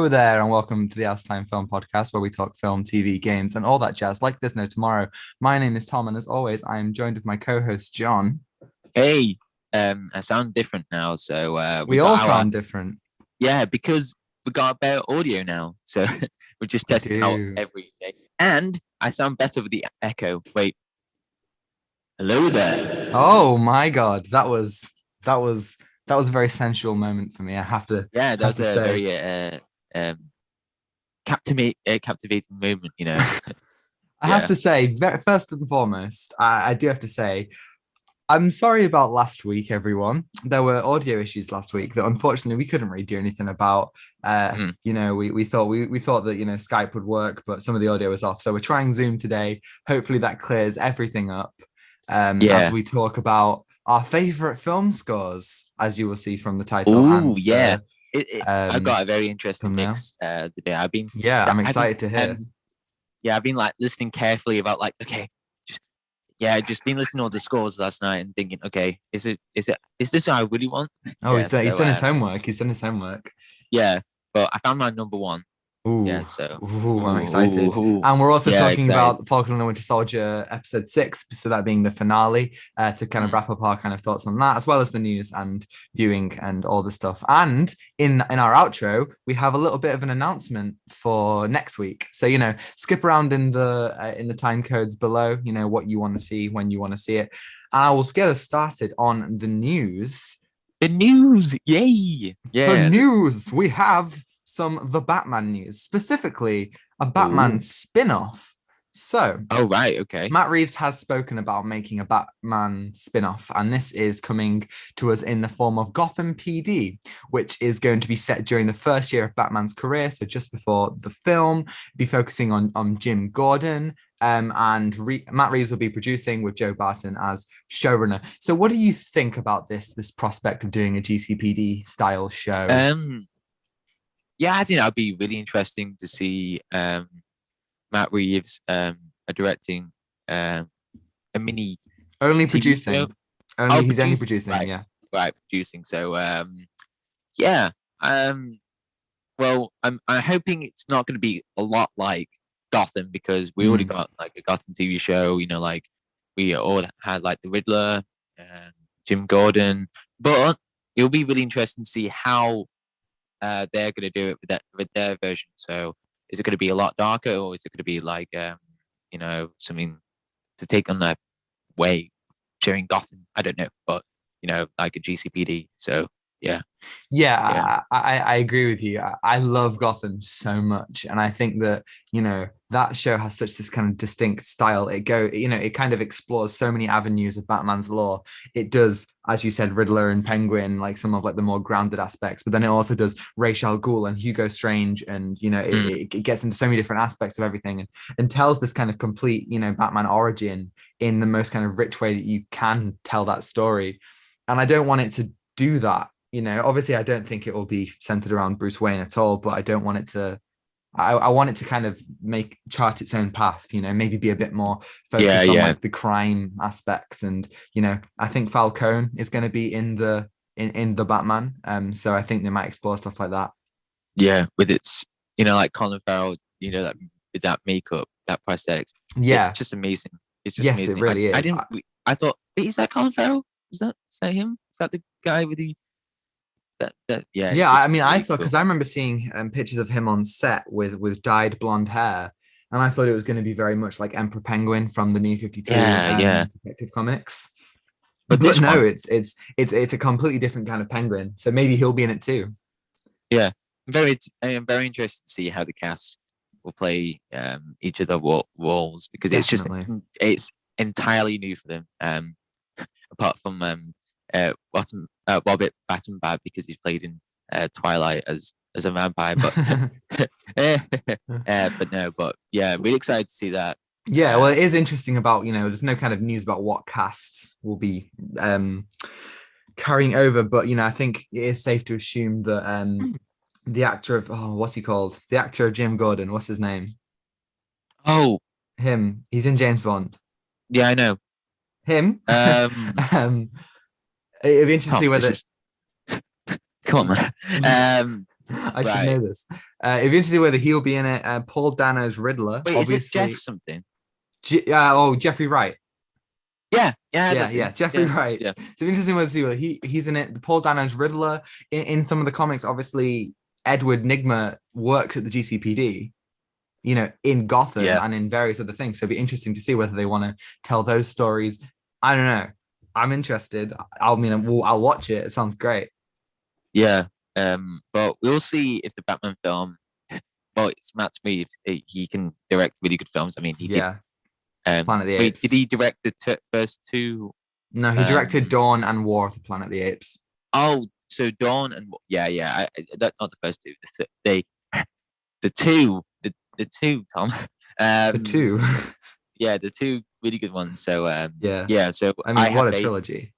Hello there, and welcome to the House Time Film Podcast, where we talk film, TV, games, and all that jazz like there's no tomorrow. My name is Tom, and as always, I am joined with my co-host John. Hey, I sound different now, so we We all got our sound different. because we got better audio now, so we're just We testing out do. every day. And I sound better with the echo. Wait, hello there. Oh my God, that was a very sensual moment for me. I have to Yeah, that have was to a say. very captivating moment. I have Yeah. to say, first and foremost, I do have to say I'm sorry about last week, everyone. There were audio issues last week that unfortunately we couldn't really do anything about. Mhm. We thought that Skype would work, but some of the audio was off. So we're trying Zoom today. Hopefully that clears everything up. As Yeah. we talk about our favorite film scores, as you will see from the title Oh, and yeah. the I've um got a very interesting thumbnail. mix today. Yeah, I'm I've been, excited to hear. yeah, I've been like listening carefully about like, okay, just yeah, just been listening to all the scores last night and thinking, okay, is this what I really want? Oh, Yeah, he's so done his homework. He's done his homework. yeah, but I found my number one. Yeah, Ooh, so I'm excited. ooh. And we're also Yeah, talking excited. about Falcon and the Winter Soldier episode 6, so that being the finale, to kind of Mm. wrap up our kind of thoughts on that, as well as the news and viewing and all the stuff. And in our outro, we have a little bit of an announcement for next week. So skip around in the time codes below. What you want to see when you want to see it. And I will get us started on the news. The news, yay! The Yeah, let's. news, we have some The Batman news, specifically a Batman Ooh. spin-off. So, Oh right, okay. Matt Reeves has spoken about making a Batman spin-off, and this is coming to us in the form of Gotham PD, which is going to be set during the first year of Batman's career, so just before the film, be focusing on Jim Gordon. Matt Reeves will be producing with Joe Barton as showrunner. So, what do you think about this prospect of doing a GCPD style show? Um, yeah, I think that'd be really interesting to see Matt Reeves directing a mini Only TV show. producing. Oh, He's only producing, producing. right, Yeah. right, producing. So yeah. Well, I'm hoping it's not going to be a lot like Gotham because we already Mm. got like a Gotham TV show. Like we all had like the Riddler, Jim Gordon, but it'll be really interesting to see how they're going to do it with their version. So is it going to be a lot darker, or is it going to be like something to take on that way, sharing Gotham? I don't know, but like a GCPD. So yeah, Yeah, yeah, I agree with you. I love Gotham so much, and I think that that show has such this kind of distinct style. It kind of explores so many avenues of Batman's lore. It does, as you said, Riddler and Penguin, like some of like the more grounded aspects, but then it also does Ra's al Ghul and Hugo Strange, and mm, it gets into so many different aspects of everything, and tells this kind of complete Batman origin in the most kind of rich way that you can tell that story. And I don't want it to do that. Obviously, I don't think it will be centered around Bruce Wayne at all, but I don't want it to. I want it to kind of chart its own path, maybe be a bit more yeah, focused on yeah, like the crime aspects. And, I think Falcone is going to be in the Batman. So I think they might explore stuff like that. yeah. With its like Colin Farrell, that with that makeup, that prosthetics, it's Yeah. just amazing. It's just Yes, it amazing. I really I is. didn't. I thought, "Wait, is that Colin Farrell? Is that him? Is that the guy with the that? Yeah, it's Yeah, I just mean, I really thought cool. because I remember seeing pictures of him on set with dyed blonde hair, and I thought it was going to be very much like Emperor Penguin from the New 52 Yeah, yeah. Detective Comics. But But this no, one, it's a completely different kind of penguin. So maybe he'll be in it too. yeah, I am very interested to see how the cast will play each of the roles because Definitely. it's entirely new for them. Apart from Robert Battenbad because he's played in Twilight as a vampire, but no, but yeah, really excited to see that. Yeah, well, Um, it is interesting about, there's no kind of news about what cast will be carrying over, but I think it is safe to assume that the actor of what's he called? The actor of Jim Gordon, what's his name? oh, Him. He's in James Bond. yeah, I know. Him. Um, um, it'd be interesting to Tom, see this whether is come on, man. I should Right. know this. It'd be interesting to see whether he'll be in it. Paul Dano's Riddler, Wait, is it Jeff obviously. something? Jeffrey Wright. Yeah, Yeah, that's yeah, him. Jeffrey Yeah, Wright. yeah, So it's interesting whether he's in it. Paul Dano's Riddler in some of the comics. Obviously, Edward Nigma works at the GCPD, in Gotham yeah, and in various other things. So it'd be interesting to see whether they want to tell those stories. I don't know. I'm interested. I'll watch it. It sounds great. yeah. But we'll see if the Batman film. Well, it's Matt Reeves. He can direct really good films. I mean, he did. Yeah, Planet of the Wait, did Apes. he direct the first two? No, he directed Um, Dawn and War of the Planet of the Apes. oh, so Dawn and yeah, yeah. That not the first two. The two, the two, Tom. The two. Yeah, the two really good ones. So Yeah. yeah. So I I mean, have what a faith. trilogy.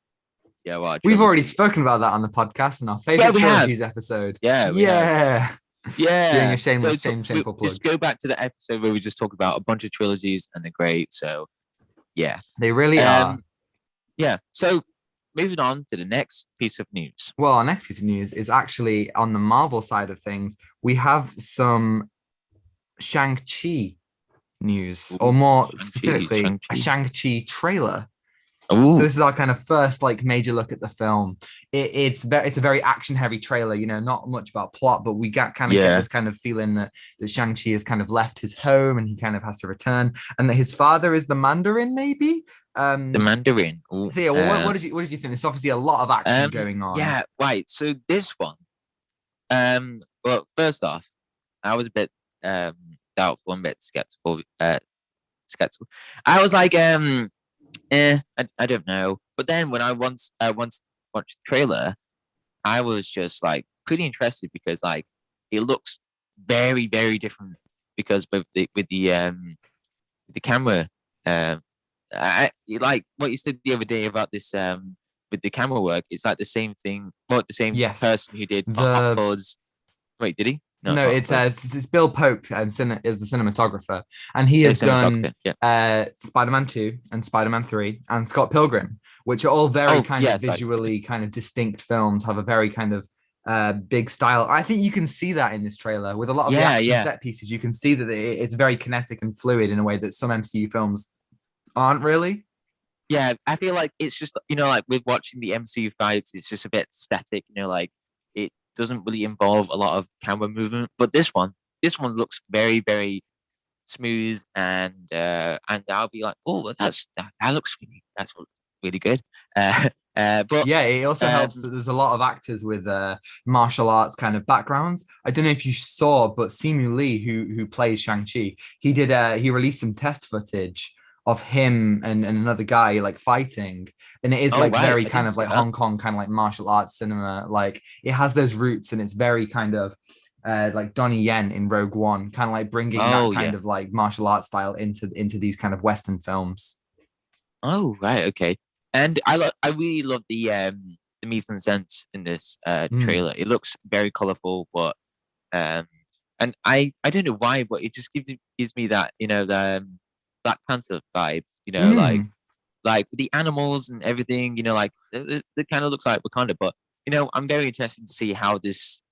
Yeah, well, We've already trilogy. spoken about that on the podcast in our Yeah, favorite we have. trilogies episode. Yeah, we have. Yeah. Doing Yeah. a shameful plug. Just go back to the episode where we just talk about a bunch of trilogies and they're great. So yeah. They really are. Um. Yeah. So moving on to the next piece of news. Well, our next piece of news is actually on the Marvel side of things. We have some Shang-Chi news, or Ooh, more Shang-Chi, specifically, a Shang-Chi. Shang-Chi trailer. So Ooh, this is our kind of first major look at the film. It's a very action heavy trailer, not much about plot, but we get yeah. this kind of feeling that Shang-Chi has kind of left his home and he kind of has to return, and that his father is the Mandarin, maybe. The Mandarin. Ooh, So yeah, well, what did you think? There's obviously a lot of action going on. yeah, right. So this one, well, first off, I was a bit doubtful and a bit skeptical. I was like, I don't know. But then when I once watched the trailer, I was just like pretty interested because like it looks very, very different because with the camera, I like what you said the other day about this with the camera work. It's like the same thing, but the same Yes, person who did Hot the Fuzz. Wait, did he? No, no, Hot it's Fuzz. it's Bill Pope, is the cinematographer, and he Yeah, the has done cinematographer. Yeah. Spider-Man 2 and Spider-Man 3 and Scott Pilgrim, which are all very Oh, kind of yeah. Sorry. visually kind of distinct films, have a very kind of big style. I think you can see that in this trailer with a lot of the Yeah, action yeah. set pieces. You can see that it's very kinetic and fluid in a way that some MCU films aren't really. Yeah, I feel like it's just like with watching the MCU fights, it's just a bit static. Like it doesn't really involve a lot of camera movement. But this one looks very, very smooth, and I'll be like, oh, that looks really good. But Yeah, it also helps um, that there's a lot of actors with martial arts kind of backgrounds. I don't know if you saw, but Simu Lee, who plays Shang-Chi, he released some test footage of him and another guy like fighting. And it is oh like right, very I kind didn't of see like that. Hong Kong, kind of like martial arts cinema. Like it has those roots and it's very kind of like Donnie Yen in Rogue One, kind of like bringing that Oh kind yeah. of like martial arts style into these kind of Western films. Oh right, okay. And I really love the mise en scène in this Mm. trailer. It looks very colorful, but um, and I don't know why, but it just gives me that the Black Panther vibes. Mm. Like the animals and everything. Like it kind of looks like Wakanda. But I'm very interested to see how this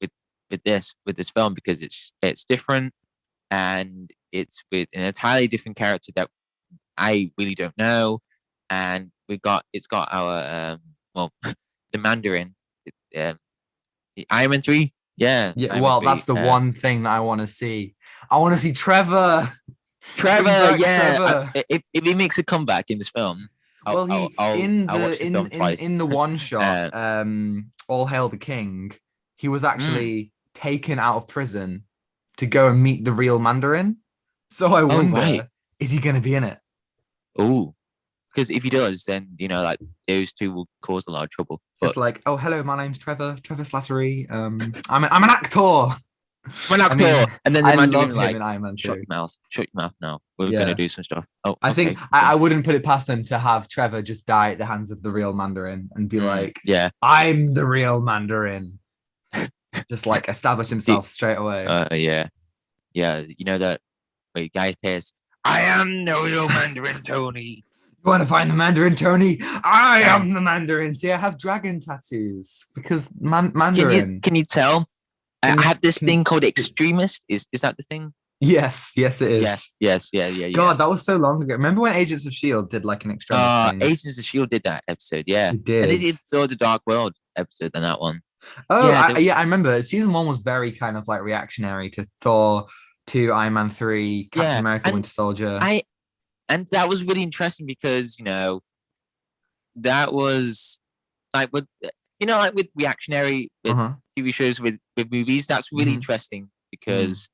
with with this film because it's different and it's with an entirely different character that I really don't know, and it's got our well the Mandarin, um, the Iron Man 3. Yeah, Yeah, Iron Man well, 3. that's the one thing that I want to see. I want to see Trevor. Bring Trevor, back yeah. Trevor. If he makes a comeback in this film, Well, he I'll watch the film twice. in the one shot, Uh, All Hail the King, he was mm, actually taken out of prison to go and meet the real Mandarin. So I oh right. wonder, is he going to be in it? Oh, because if he does, then like those two will cause a lot of trouble. Just But like, oh, hello, my name's Trevor Slattery. I'm an actor. I'm an I mean, actor, and then the I love Mandarin him like, in Iron Man 2. shut your mouth now. We're gonna Yeah. do some stuff. Oh, I think okay, I okay. wouldn't put it past them to have Trevor just die at the hands of the real Mandarin and be like, Yeah. I'm the real Mandarin. Just like establish himself straight away. Yeah, yeah. You know that wait, guy says, "I am the real Mandarin Tony." You want to find the Mandarin, Tony? I Yeah. am the Mandarin. See, I have dragon tattoos because Can you Mandarin. can you tell I Can have this can thing called Extremist. Is that the thing? yes, it Yes, is. yes, yeah, yeah, yeah. God, that was so long ago. Remember when Agents of Shield did like an extremist thing? Agents of Shield did that episode, yeah, It and they did. did Sword the Dark World episode than that one. Oh, Yeah, yeah, I remember. Season one was very kind of like reactionary to Thor, to Iron Man 3, Captain yeah, America, Winter Soldier. I and that was really interesting because that was like with like with reactionary with Uh-huh. TV shows with movies. That's really Hmm. interesting Hmm. because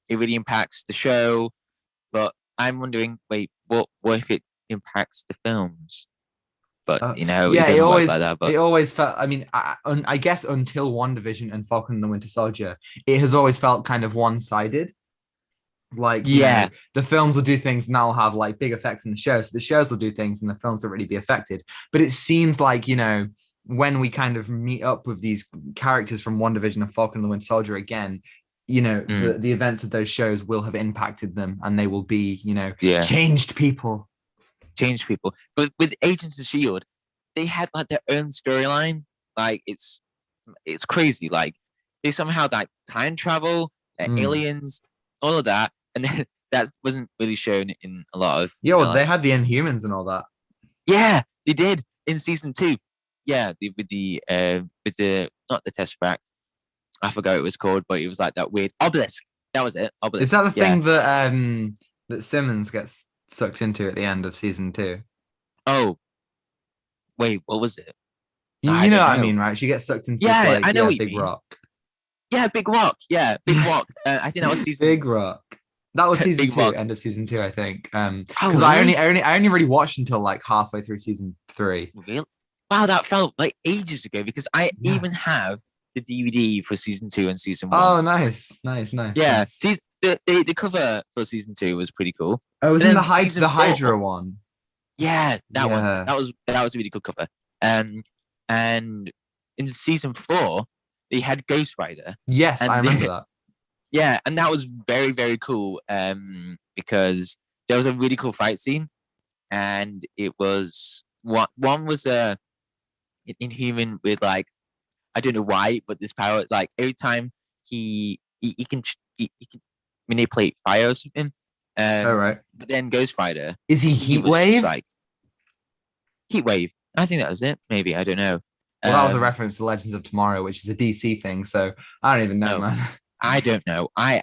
it really impacts the show. But I'm wondering, wait, what if it impacts the films? But it Yeah, doesn't work like that. it But always felt. I mean, I guess until WandaVision and Falcon and the Winter Soldier, it has always felt kind of one-sided. Like, yeah, the films will do things and that'll have like big effects in the shows. So the shows will do things and the films will really be affected. But it seems like, when we kind of meet up with these characters from WandaVision and Falcon and the Winter Soldier again, mm, the events of those shows will have impacted them and they will be, yeah, changed people. change people. But with Agents of Shield, they had like their own storyline. Like it's crazy. Like they somehow like time travel, Mm. aliens, all of that, and then that wasn't really shown in a lot of Yeah, well, they like had the Inhumans and all that. yeah, they did in season 2. Yeah, with the not the Tesseract. I forgot what it was called, but it was like that weird obelisk. That was it, Is that obelisk. the Yeah. thing that Simmons gets sucked into at the end of season two? Oh wait, what was it? You, I you know don't what I know. mean, right? She gets sucked into this Yeah, like, I know what you big mean. rock. Yeah, Big Rock. Yeah, Big Rock. I think that was season Big rock. That was season Big two, Rock. end of season two, I think. Oh, Because really? I only really watched until like halfway through season three. Really? Wow, that felt like ages ago because I Yeah. even have the DVD for season 2 and season 1. Oh, nice, nice, nice, Yeah, nice. the cover for season 2 was pretty cool. Oh, it was And in then season the 4, Hydra one. yeah, that one. Yeah. That was a really good cover. And in season 4, they had Ghost Rider, Yes, I and remember that. yeah, and that was very very cool. Because there was a really cool fight scene, and it was one was an Inhuman with like I don't know why, but this power like every time he can he can manipulate fire or something. All right. But then Ghost Rider, Is he he Heat was just Wave? like Heat Wave. I think that was it. Maybe I don't know. Well, that was a Um, reference to Legends of Tomorrow, which is a DC thing. So I don't even know, oh, man. I don't know. I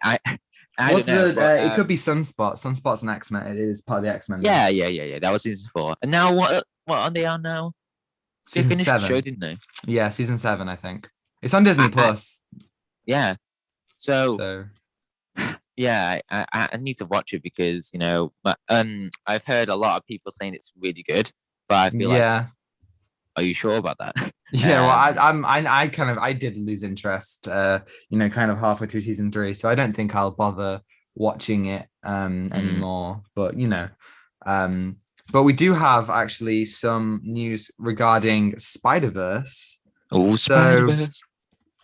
don't What's know. the? But It could be Sunspot. Sunspot's an X Men. It is part of the X Men now. yeah, yeah, yeah, yeah. That was season 4. And now what are they on now? They Season finished the show, seven. didn't they? Yeah, season seven. I think it's on Disney I Plus. yeah. So So yeah, I need to watch it because I've heard a lot of people saying it's really good, but I feel like, yeah, are you sure about that? yeah. Well, I kind of I did lose interest. Kind of halfway through season three. So I don't think I'll bother watching it Mm. anymore. But um, but we do have actually some news regarding Spider Verse. Oh, Spider So Verse.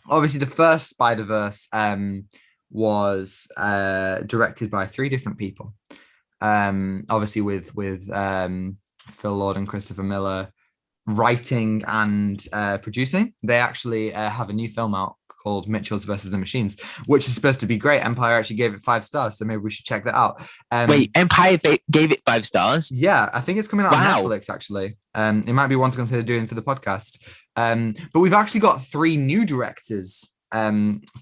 obviously the first Spider-Verse was directed by three different people. Obviously with Phil Lord and Christopher Miller writing and producing. They actually have a new film out called Mitchell's versus the Machines, which is supposed to be great. Empire actually gave it 5 stars, so maybe we should check that out. Wait, Empire gave it 5 stars. Yeah, I think it's coming out on Wow. Netflix actually. It might be one to consider doing for the podcast. But we've actually got three new directors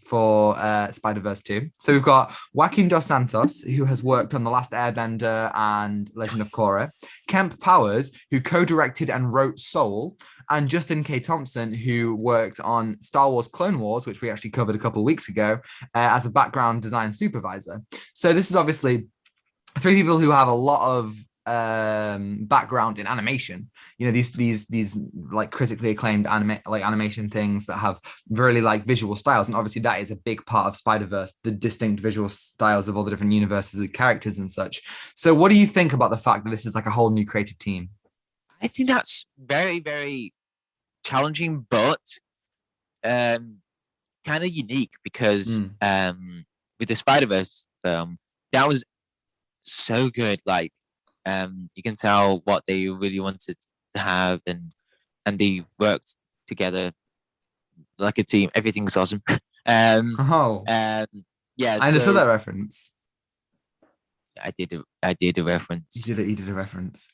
for Spider-Verse 2. So we've got Joaquin Dos Santos, who has worked on The Last Airbender and Legend of Korra, Kemp Powers, who co-directed and wrote Soul, and Justin K. Thompson, who worked on Star Wars Clone Wars, which we actually covered a couple of weeks ago, as a background design supervisor. So this is obviously three people who have a lot of background in animation. These like critically acclaimed animation things that have really like visual styles, and obviously that is a big part of Spider-Verse, the distinct visual styles of all the different universes of characters and such. So what do you think about the fact that this is like a whole new creative team? I think that's very, very challenging, but um, kind of unique because Mm. with the Spider Verse film, that was so good. Like, you can tell what they really wanted to have, and they worked together like a team. Everything's awesome. Um, Oh, um, yeah. I understood So that reference. I did a You reference. did it. You did a reference.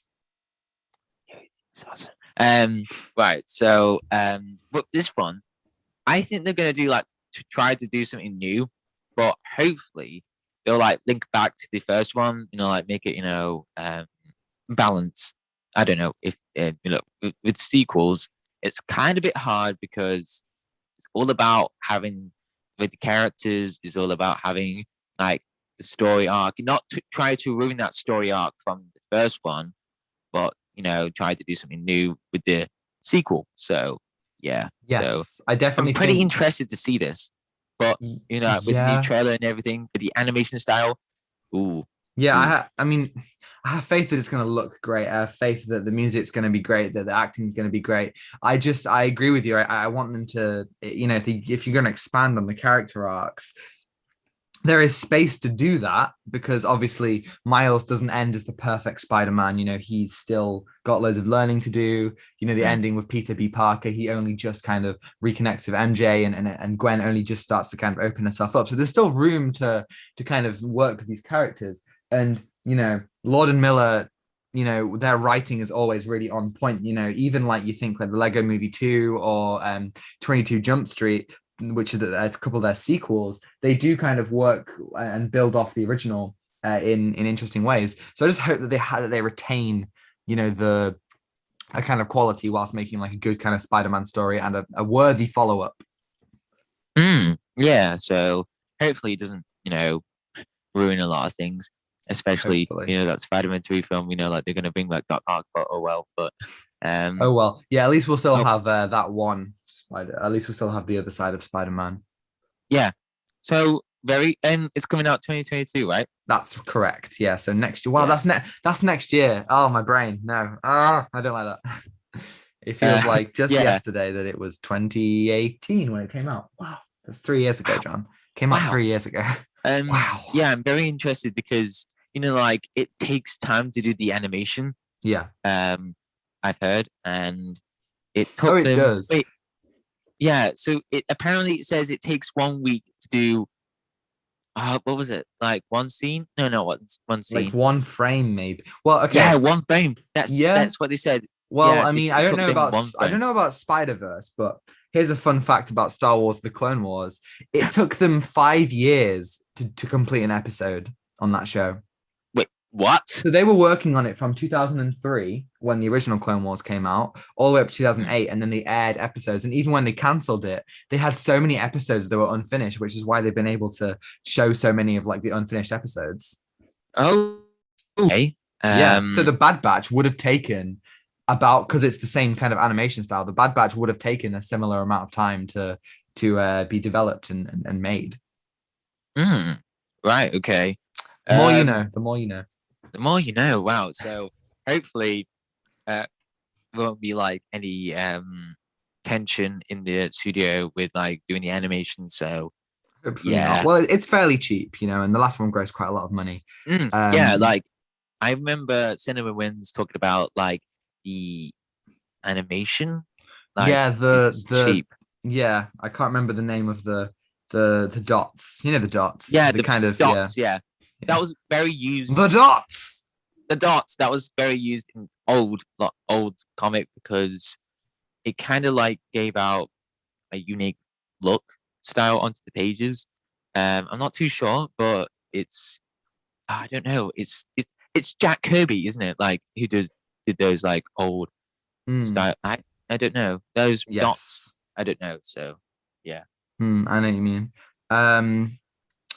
It's awesome. Right. So, but this one, I think they're gonna do like to try to do something new, but hopefully they'll like link back to the first one. Like make it balance. I don't know if with sequels, it's kind of a bit hard because it's all about having with the characters. It's all about having like the story arc. Not to try to ruin that story arc from the first one, but try to do something new with the sequel. So yeah, so Yes, I I'm definitely pretty think. interested to see this. But with the new Yeah, trailer and everything, with the animation style, ooh, yeah. ooh, I mean, I have faith that it's going to look great. I have faith that the music's going to be great, that the acting is going to be great. I agree with you. I want them to, if you're going to expand on the character arcs, there is space to do that because obviously Miles doesn't end as the perfect Spider-Man. He's still got loads of learning to do. The mm, ending with Peter B. Parker, he only just kind of reconnects with MJ, and Gwen only just starts to kind of open herself up. So there's still room to kind of work with these characters. And Lord and Miller, their writing is always really on point. Even like you think like the Lego Movie 2 or 22 Jump Street, which is a couple of their sequels, they do kind of work and build off the original in interesting ways. So I just hope that they retain, the a kind of quality whilst making like a good kind of Spider-Man story and a worthy follow-up. yeah. So hopefully it doesn't ruin a lot of things, especially Hopefully. that Spider-Man 3 film. Like they're gonna bring back Doc Ock, but oh well. But Oh well, yeah. At least we'll still oh have that one Spider. At least we'll still have the other side of Spider-Man. yeah. So very it's coming out 2022, right? That's correct. Yeah. So next year. Wow, Yes. that's next year. Oh, my brain. No. I don't like that. It feels like just yeah. yesterday that it was 2018 when it came out. Wow. That's 3 years ago, Wow. John. Came out Wow. 3 years ago. Wow. Yeah, I'm very interested because like it takes time to do the animation. Yeah. I've heard, and it Oh, took it them. does. Wait, yeah. So it says it takes 1 week to do. What was it? Like one scene? No, no, one Like scene. one frame, maybe. Well, Yeah, okay. one frame. That's Yeah. that's what they said. Well, Yeah, I it, mean, it took them one I don't frame. know about Spider-Verse, but here's a fun fact about Star Wars: The Clone Wars. It took them 5 years to complete an episode on that show. Wait, what? So they were working on it from 2003 when the original Clone Wars came out, all the way up to Hmm. 2008, and then they aired episodes. And even when they cancelled it, they had so many episodes that were unfinished, which is why they've been able to show so many of like the unfinished episodes. Oh, okay. Yeah. So Um, the Bad Batch would have taken about, because it's the same kind of animation style. The Bad Batch would have taken a similar amount of time to be developed and made. mm, right. Okay. The more you Um, know, the more you know. the more you know. Wow. So hopefully, uh, there won't be like any tension in the studio with like doing the animation. So Hopefully not. yeah. Well, it's fairly cheap, and the last one grossed quite a lot of money. Yeah, Um, like I remember Cinema Wins talking about like the animation, like yeah, it's cheap. yeah, I can't remember the name of the dots. The dots. Yeah, The the kind of dots. Yeah, yeah. that was very used. The dots. The dots that was very used in old comic because it kind of like gave out a unique look style onto the pages. I'm not too sure, but it's I don't know. It's Jack Kirby, isn't it? Like who did those like old Mm, style. I don't know those dots. yes. I don't know. So yeah. I know what you mean. Um,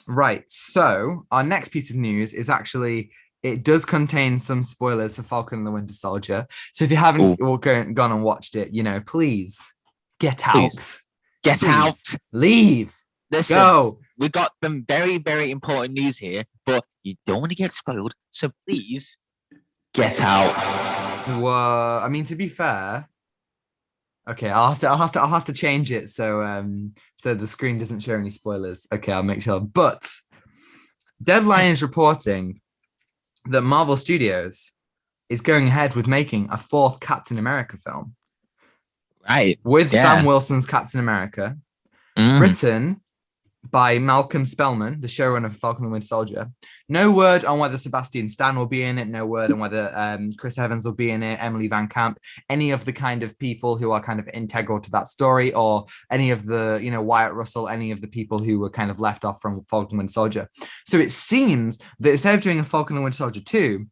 Right. So our next piece of news is actually it does contain some spoilers for Falcon and the Winter Soldier. So if you haven't Oh, gone and watched it, please get please out. get out. Please leave. Listen, Go. we got some very very important news here, but you don't want to get spoiled. So please get out. Well, I mean, to be fair, okay, I'll have to change it so the screen doesn't show any spoilers. Okay, I'll make sure. But Deadline is reporting that Marvel Studios is going ahead with making a fourth Captain America film Right. with Sam Yeah. Wilson's Captain America, Mm. written. by Malcolm Spellman, the showrunner of Falcon and Winter Soldier. No word on whether Sebastian Stan will be in it. No word on whether Chris Evans will be in it, Emily Van Camp, any of the kind of people who are kind of integral to that story, or any of the, Wyatt Russell, any of the people who were kind of left off from Falcon and Winter Soldier. So it seems that instead of doing a Falcon and Winter Soldier 2,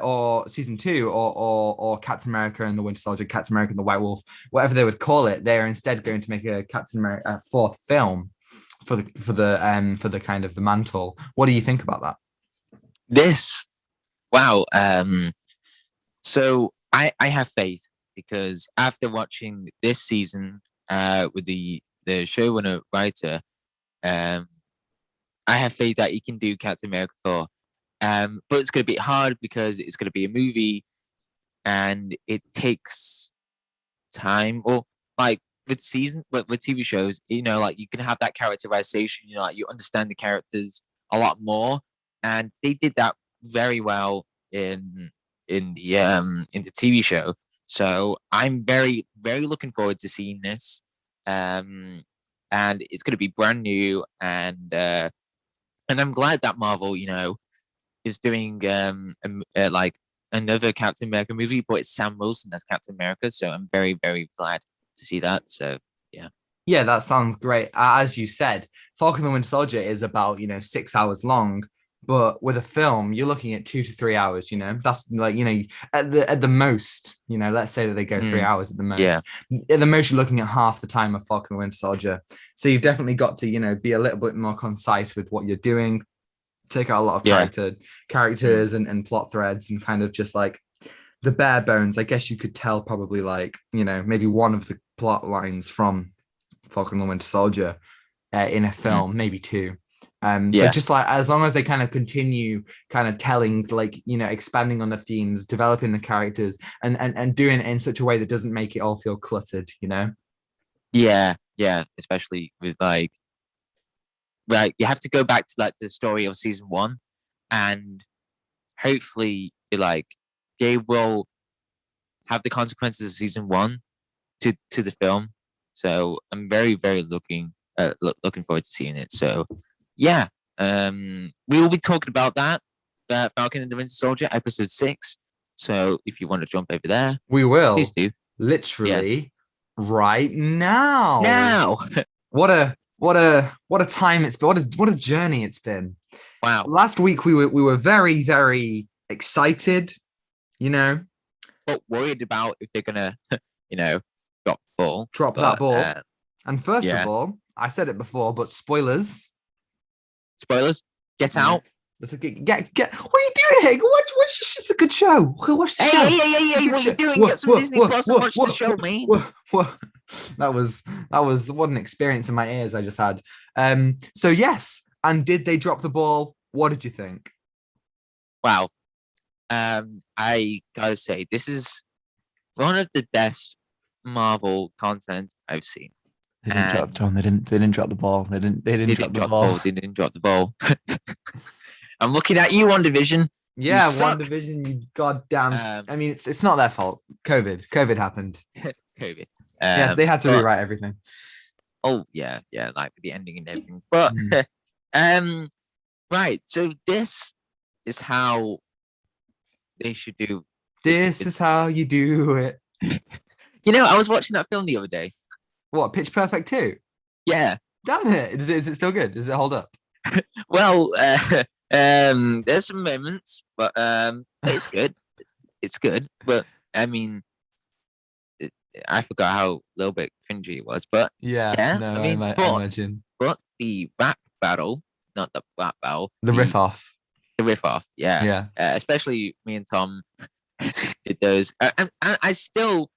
or season 2, or Captain America and the Winter Soldier, Captain America and the White Wolf, whatever they would call it, they're instead going to make a Captain America fourth film for the kind of the mantle. What do you think about that? This, wow. So I have faith because after watching this season, with the showrunner writer, I have faith that he can do Captain America 4. But it's going to be hard because it's going to be a movie, and it takes time. Or like with TV shows, like you can have that characterization. Like you understand the characters a lot more, and they did that very well in the TV show. So I'm very very looking forward to seeing this, and it's going to be brand new, and I'm glad that Marvel, is doing like another Captain America movie, but it's Sam Wilson as Captain America. So I'm very, very glad to see that. So yeah. Yeah, that sounds great. As you said, Falcon and the Winter Soldier is about 6 hours long, but with a film, you're looking at 2 to 3 hours. That's like at the most. Let's say that they go 3 hours at the most. Yeah. At the most, you're looking at half the time of Falcon and the Winter Soldier. So you've definitely got to be a little bit more concise with what you're doing. Take out a lot of characters and plot threads, and kind of just like the bare bones. I guess you could tell probably like maybe one of the plot lines from Falcon and the Winter Soldier in a film, maybe two. So just like as long as they kind of continue kind of telling, like expanding on the themes, developing the characters, and doing it in such a way that doesn't make it all feel cluttered. Yeah, especially with like you have to go back to like the story of season 1, and hopefully like they will have the consequences of season 1 to the film. So I'm very very looking forward to seeing it. So yeah, we will be talking about that Falcon and the Winter Soldier episode 6. So if you want to jump over there, we will. Please do. Literally right now. Now. What a time it's been. What a journey it's been. Wow. Last week we were very, very excited, but worried about if they're gonna, drop that ball. And first of all, I said it before, but spoilers. Get out. Let's get. What are you doing here? Watch. It's a good show. Watch the show. Hey! What are you doing? Get some Disney Plus and watch the show, man. That was what an experience in my ears I just had. So yes, and did they drop the ball? What did you think? Wow. I gotta say, this is one of the best Marvel content I've seen. They didn't drop the ball. They didn't drop the ball. They didn't drop the ball. I'm looking at you, WandaVision. Yeah, WandaVision, you goddamn. I mean, it's not their fault. COVID happened. COVID. Yeah, they had to rewrite everything. Oh yeah, like the ending and everything. But right. So this is how they should do. This is how you do it. I was watching that film the other day. What, Pitch Perfect 2? Yeah. Damn it! Is it still good? Does it hold up? Well, there's some moments, but it's good. It's good, but I mean, I forgot how a little bit cringy it was, but yeah. No, I imagine. But the rap battle, not the rap battle, the riff off. The riff off, yeah. Especially me and Tom did those, and I still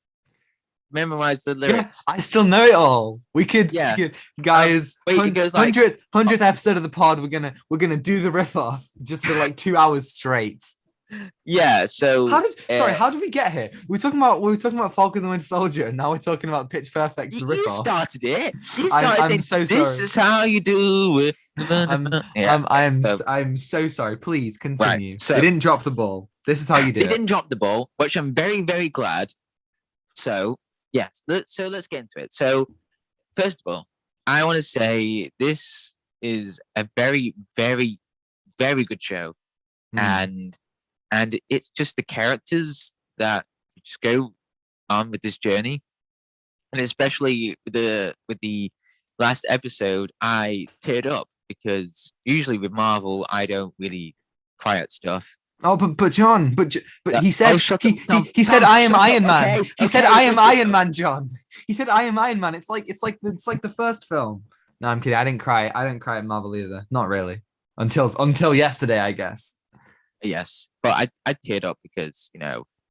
memorize the lyrics. Yeah, I still know it all. We could guys. It goes like 100th episode of the pod. We're gonna do the riff off just for like 2 hours straight. Yeah. So how did we get here? We were talking about Falcon and the Winter Soldier, and now we're talking about Pitch Perfect. You started it. You started saying, so sorry. This is how you do it. I'm so sorry. Please continue. Right, so they didn't drop the ball. This is how you did it. They didn't drop the ball, which I'm very, very glad. So yes, so let's get into it. So first of all, I want to say this is a very, very, very good show, Mm. and it's just the characters that just go on with this journey, and especially with the last episode, I teared up because usually with Marvel, I don't really cry at stuff. Oh, but John, but he Oh, said shut up, Tom! he said Tom, I am shut up. Iron Man. Okay, He said okay. I am Listen. Iron Man, John. He said I am Iron Man. It's like the first film. No, I'm kidding. I didn't cry. I didn't cry at Marvel either. Not really. Until yesterday, I guess. Yes, but I teared up because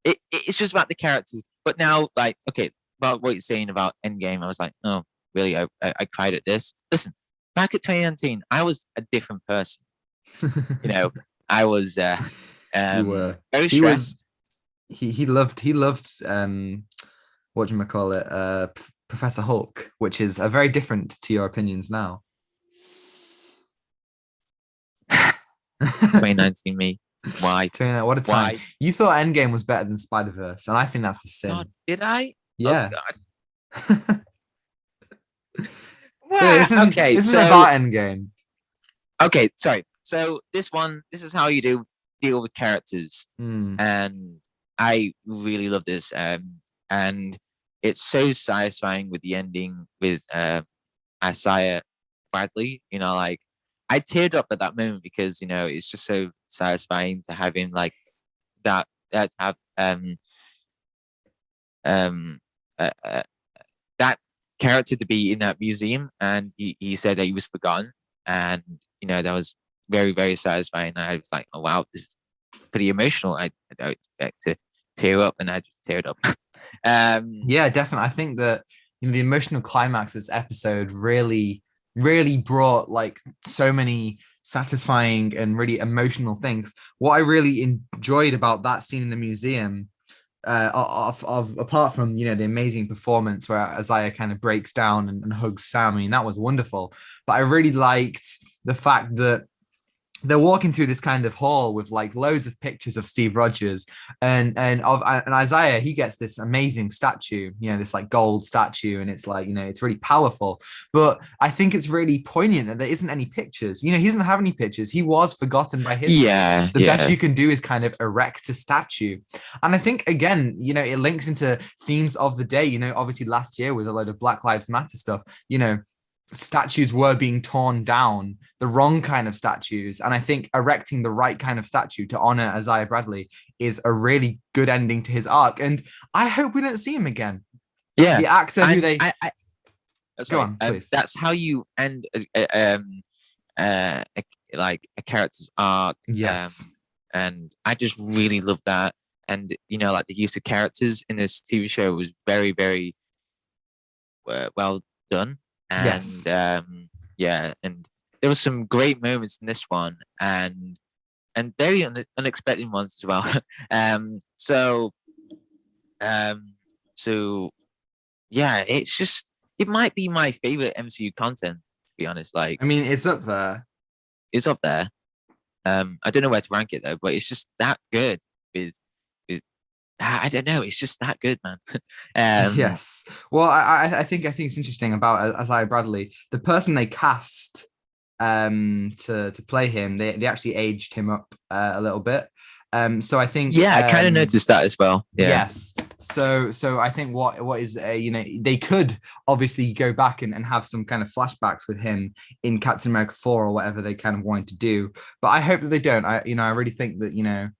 it's just about the characters. But now, like, okay, about what you're saying about Endgame, I was like, oh, really? I cried at this. Listen, back at 2019, I was a different person. You know, I was You were. very He was. stressed. He loved what do you call it? Professor Hulk, which is very different to your opinions now. 2019 me. Why? What a time. Why? You thought Endgame was better than Spider-Verse, and I think that's a God, sin. did I? Oh Yeah. God. Anyway, Wow. this isn't Okay, this isn't so about Endgame. okay, sorry. So this is how you deal with characters, Hmm. and I really love this. And it's so satisfying with the ending with Isaiah Bradley. Like I teared up at that moment because it's just so satisfying to have him like that to have um uh, uh, that character to be in that museum, and he said that he was forgotten, and that was very, very satisfying. I was like, oh wow, this is pretty emotional. I don't expect to tear up, and I just teared up. um Yeah, definitely. I think that the emotional climax of this episode really brought like so many satisfying and really emotional things. What I really enjoyed about that scene in the museum, of apart from the amazing performance where Isaiah kind of breaks down and hugs Sam, I mean that was wonderful. But I really liked the fact that they're walking through this kind of hall with like loads of pictures of Steve Rogers and Isaiah. He gets this amazing statue, this like gold statue, and it's like it's really powerful. But I think it's really poignant that there isn't any pictures. He doesn't have any pictures. He was forgotten by history. yeah, The best yeah, you can do is kind of erect a statue, and I think again, it links into themes of the day. Obviously last year with a load of Black Lives Matter stuff. Statues were being torn down, the wrong kind of statues. And I think erecting the right kind of statue to honor Isaiah Bradley is a really good ending to his arc. And I hope we don't see him again. yeah. The actor who And they go sorry, on, please. that's how you end like a character's arc. Yes. And I just really love that. And like the use of characters in this TV show was very, very well done. Yes. And yeah, and there was some great moments in this one, and very unexpected ones as well. um, so um, so yeah, it might be my favorite MCU content, to be honest. Like I mean, it's up there. it's up there. I don't know where to rank it though, but it's just that good. With I don't know, it's just that good, man. um, Yes. Well, I think it's interesting about Isaiah Bradley. The person they cast to play him, they actually aged him up a little bit. So I think yeah, I kind of noticed that as well. Yeah, yes. So I think what is they could obviously go back and have some kind of flashbacks with him in Captain America 4 or whatever they kind of wanted to do. But I hope that they don't. I really think that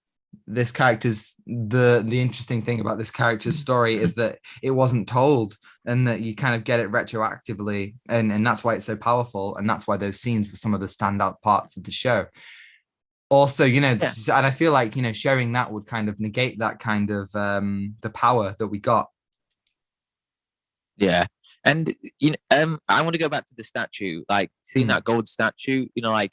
this character's the interesting thing about this character's story is that it wasn't told, and that you kind of get it retroactively, and that's why it's so powerful, and that's why those scenes were some of the standout parts of the show. Also, yeah, and I feel like showing that would kind of negate that kind of the power that we got. yeah. And I want to go back to the statue. Like seeing Mm, that gold statue, like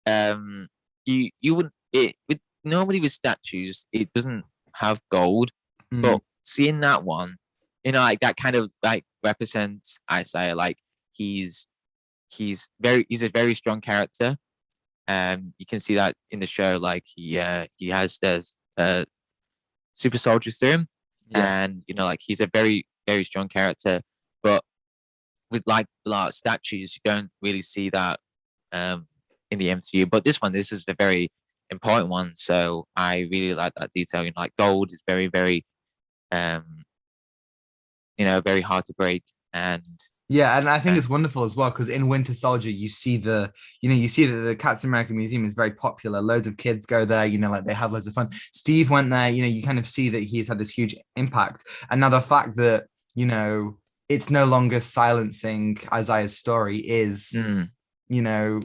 um, you wouldn't it with normally with statues it doesn't have gold, mm, but seeing that one, like that kind of like represents Isaiah. Like he's he's a very strong character. You can see that in the show. Like he has the super soldiers through him, yeah. and like he's a very, very strong character. But with like a lot of statues, you don't really see that um, in the MCU. But this is a very important one. So I really like that detail. You know, like gold is very, very, um, very hard to break. And Yeah, and I think uh, it's wonderful as well because in Winter Soldier you see you see that the Captain America Museum is very popular. Loads of kids go there, like they have loads of fun. Steve went there, you kind of see that he's had this huge impact. And now the fact that, it's no longer silencing Isaiah's story is, mm, you know,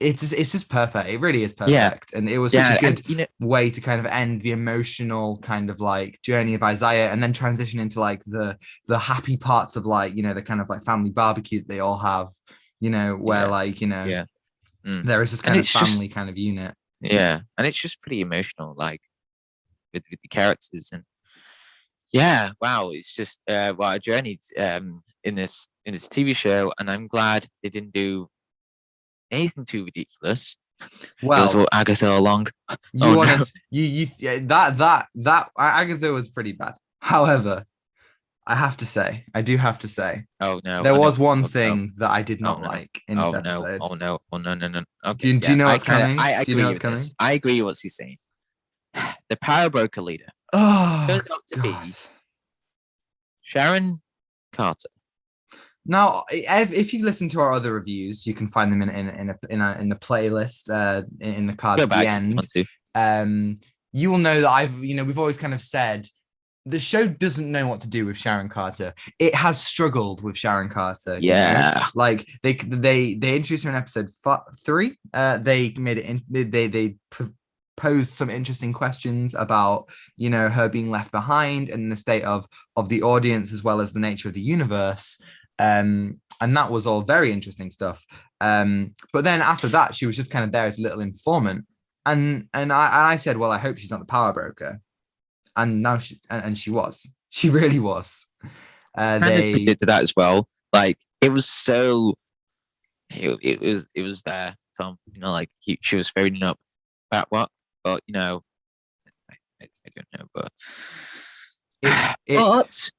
it's just perfect. It really is yeah, perfect. And it was such a yeah, good and way to kind of end the emotional kind of like journey of Isaiah and then transition into like the happy parts of like, the kind of like family barbecue that they all have, where yeah, like, yeah, mm. there is this and kind of it's family just kind of unit. yeah, and it's just pretty emotional, like with the characters. And yeah, wow, it's just a journey in this TV show, and I'm glad they didn't do anything too ridiculous. It was Well, all Agatha along. you Oh want no. to you yeah, that Agatha was pretty bad. However, I do have to say, Oh no. there I know was what you're one talking about. thing that I did Oh not no. like in this Oh no. episode. Oh no. Oh no. No. No. Do Okay. you, do Yeah. you know what's coming? I Do you know agree what's with this. coming? I agree with what he's saying. The power broker leader Oh turns out to God. be Sharon Carter. Now, if you listen to our other reviews, you can find them in the playlist in the cards Go at the back if you end. want to. Um, you will know that we've always kind of said the show doesn't know what to do with Sharon Carter. It has struggled with Sharon Carter. Yeah. Like they introduced her in episode 3. They made it in. They posed some interesting questions about her being left behind and the state of the audience as well as the nature of the universe. And that was all very interesting stuff. But then after that, she was just kind of there as a little informant. And I said, well, I hope she's not the power broker. And now she was. She really was. Kind of They predicted that as well. Like it was so. It was there, Tom. Like she was phoning up that what, but I don't know, but it it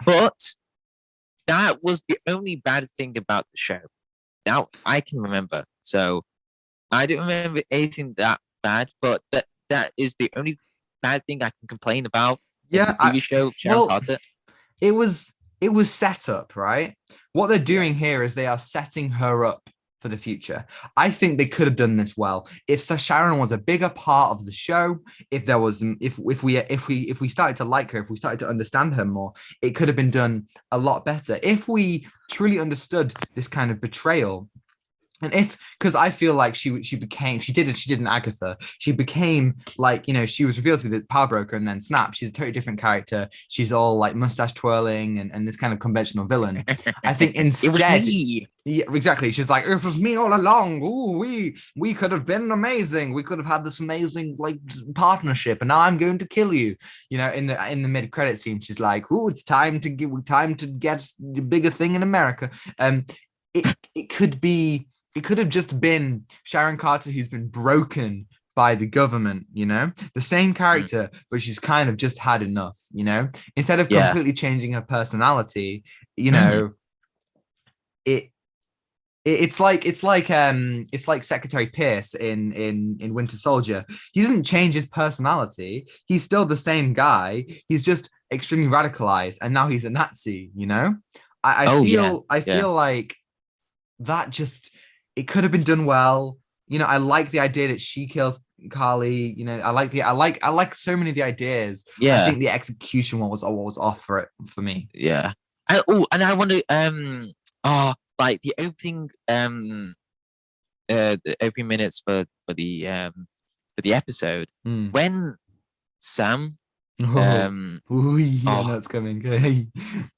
but that was the only bad thing about the show. Now I can remember. So I don't remember anything that bad, but that is the only bad thing I can complain about in the yeah. TV show Sharon Well, Carter. it was set up, right? What they're Yeah. doing here is they are setting her up for the future. I think they could have done this well if Sharon was a bigger part of the show. If there was, if we started to like her, if we started to understand her more, it could have been done a lot better. If we truly understood this kind of betrayal. And because I feel like she did an Agatha. She became like, she was revealed to be the power broker and then snap. She's a totally different character. She's all like mustache twirling and this kind of conventional villain. I think It was instead, me. yeah, exactly. She's like, it was me all along. Ooh, we could have been amazing. We could have had this amazing like partnership, and now I'm going to kill you. In the mid credit scene, she's like, "Ooh, it's time to get the bigger thing in America." It could be. It could have just been Sharon Carter who's been broken by the government, the same Mm, character, but she's kind of just had enough, instead of yeah. completely changing her personality, Mhm. it it's like Secretary Pierce in Winter Soldier. He doesn't change his personality. He's still the same guy. He's just extremely radicalized, and now he's a Nazi. I Oh yeah. feel I Yeah. feel like that just it could have been done well. I like the idea that she kills Carly. I like so many of the ideas. I Yeah. think the execution one was what was off for me. Yeah. And I wonder like the opening minutes for the episode Mm. when Sam Oh, um ooh, yeah, I know oh it's coming. Hey.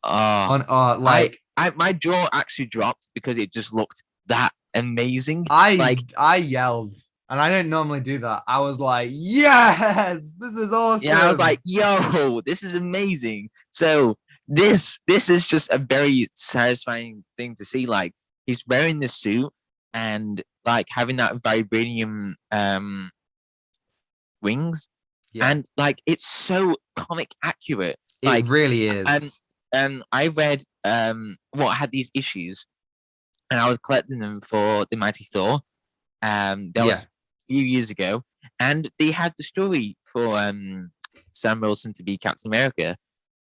oh On I like I my jaw actually dropped because it just looked that amazing. I Like I yelled, and I don't normally do that. I was like, yes, this is yeah, I was awesome. like, yo, this is amazing. So this is just a very satisfying thing to see. Like he's wearing the suit and like having that vibranium wings, Yeah, and like it's so comic accurate. it Like really and is. I read what had these issues and I was collecting them for the Mighty Thor. That Yeah. was a few years ago, and they had the story for Sam Wilson to be Captain America,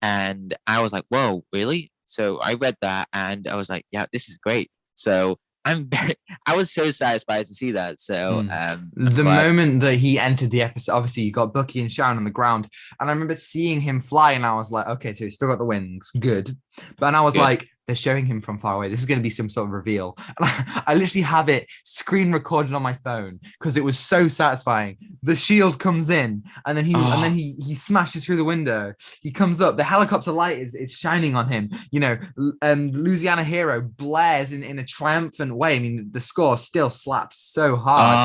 and I was like, "Whoa, really?" So I read that, and I was like, "Yeah, this is great." So I was so satisfied to see that. So Mm. I'm The glad. moment that he entered the episode, obviously you got Bucky and Sharon on the ground, and I remember seeing him fly, and I was like, okay, so he's still got the wings, good. But and I was Good. like, they're showing him from far away. This is going to be some sort of reveal. And I literally have it screen recorded on my phone because it was so satisfying. The shield comes in, and then Oh, he smashes through the window. He comes up. The helicopter light is shining on him. You know, Louisiana Hero blares in a triumphant way. I mean, the score still slaps so hard,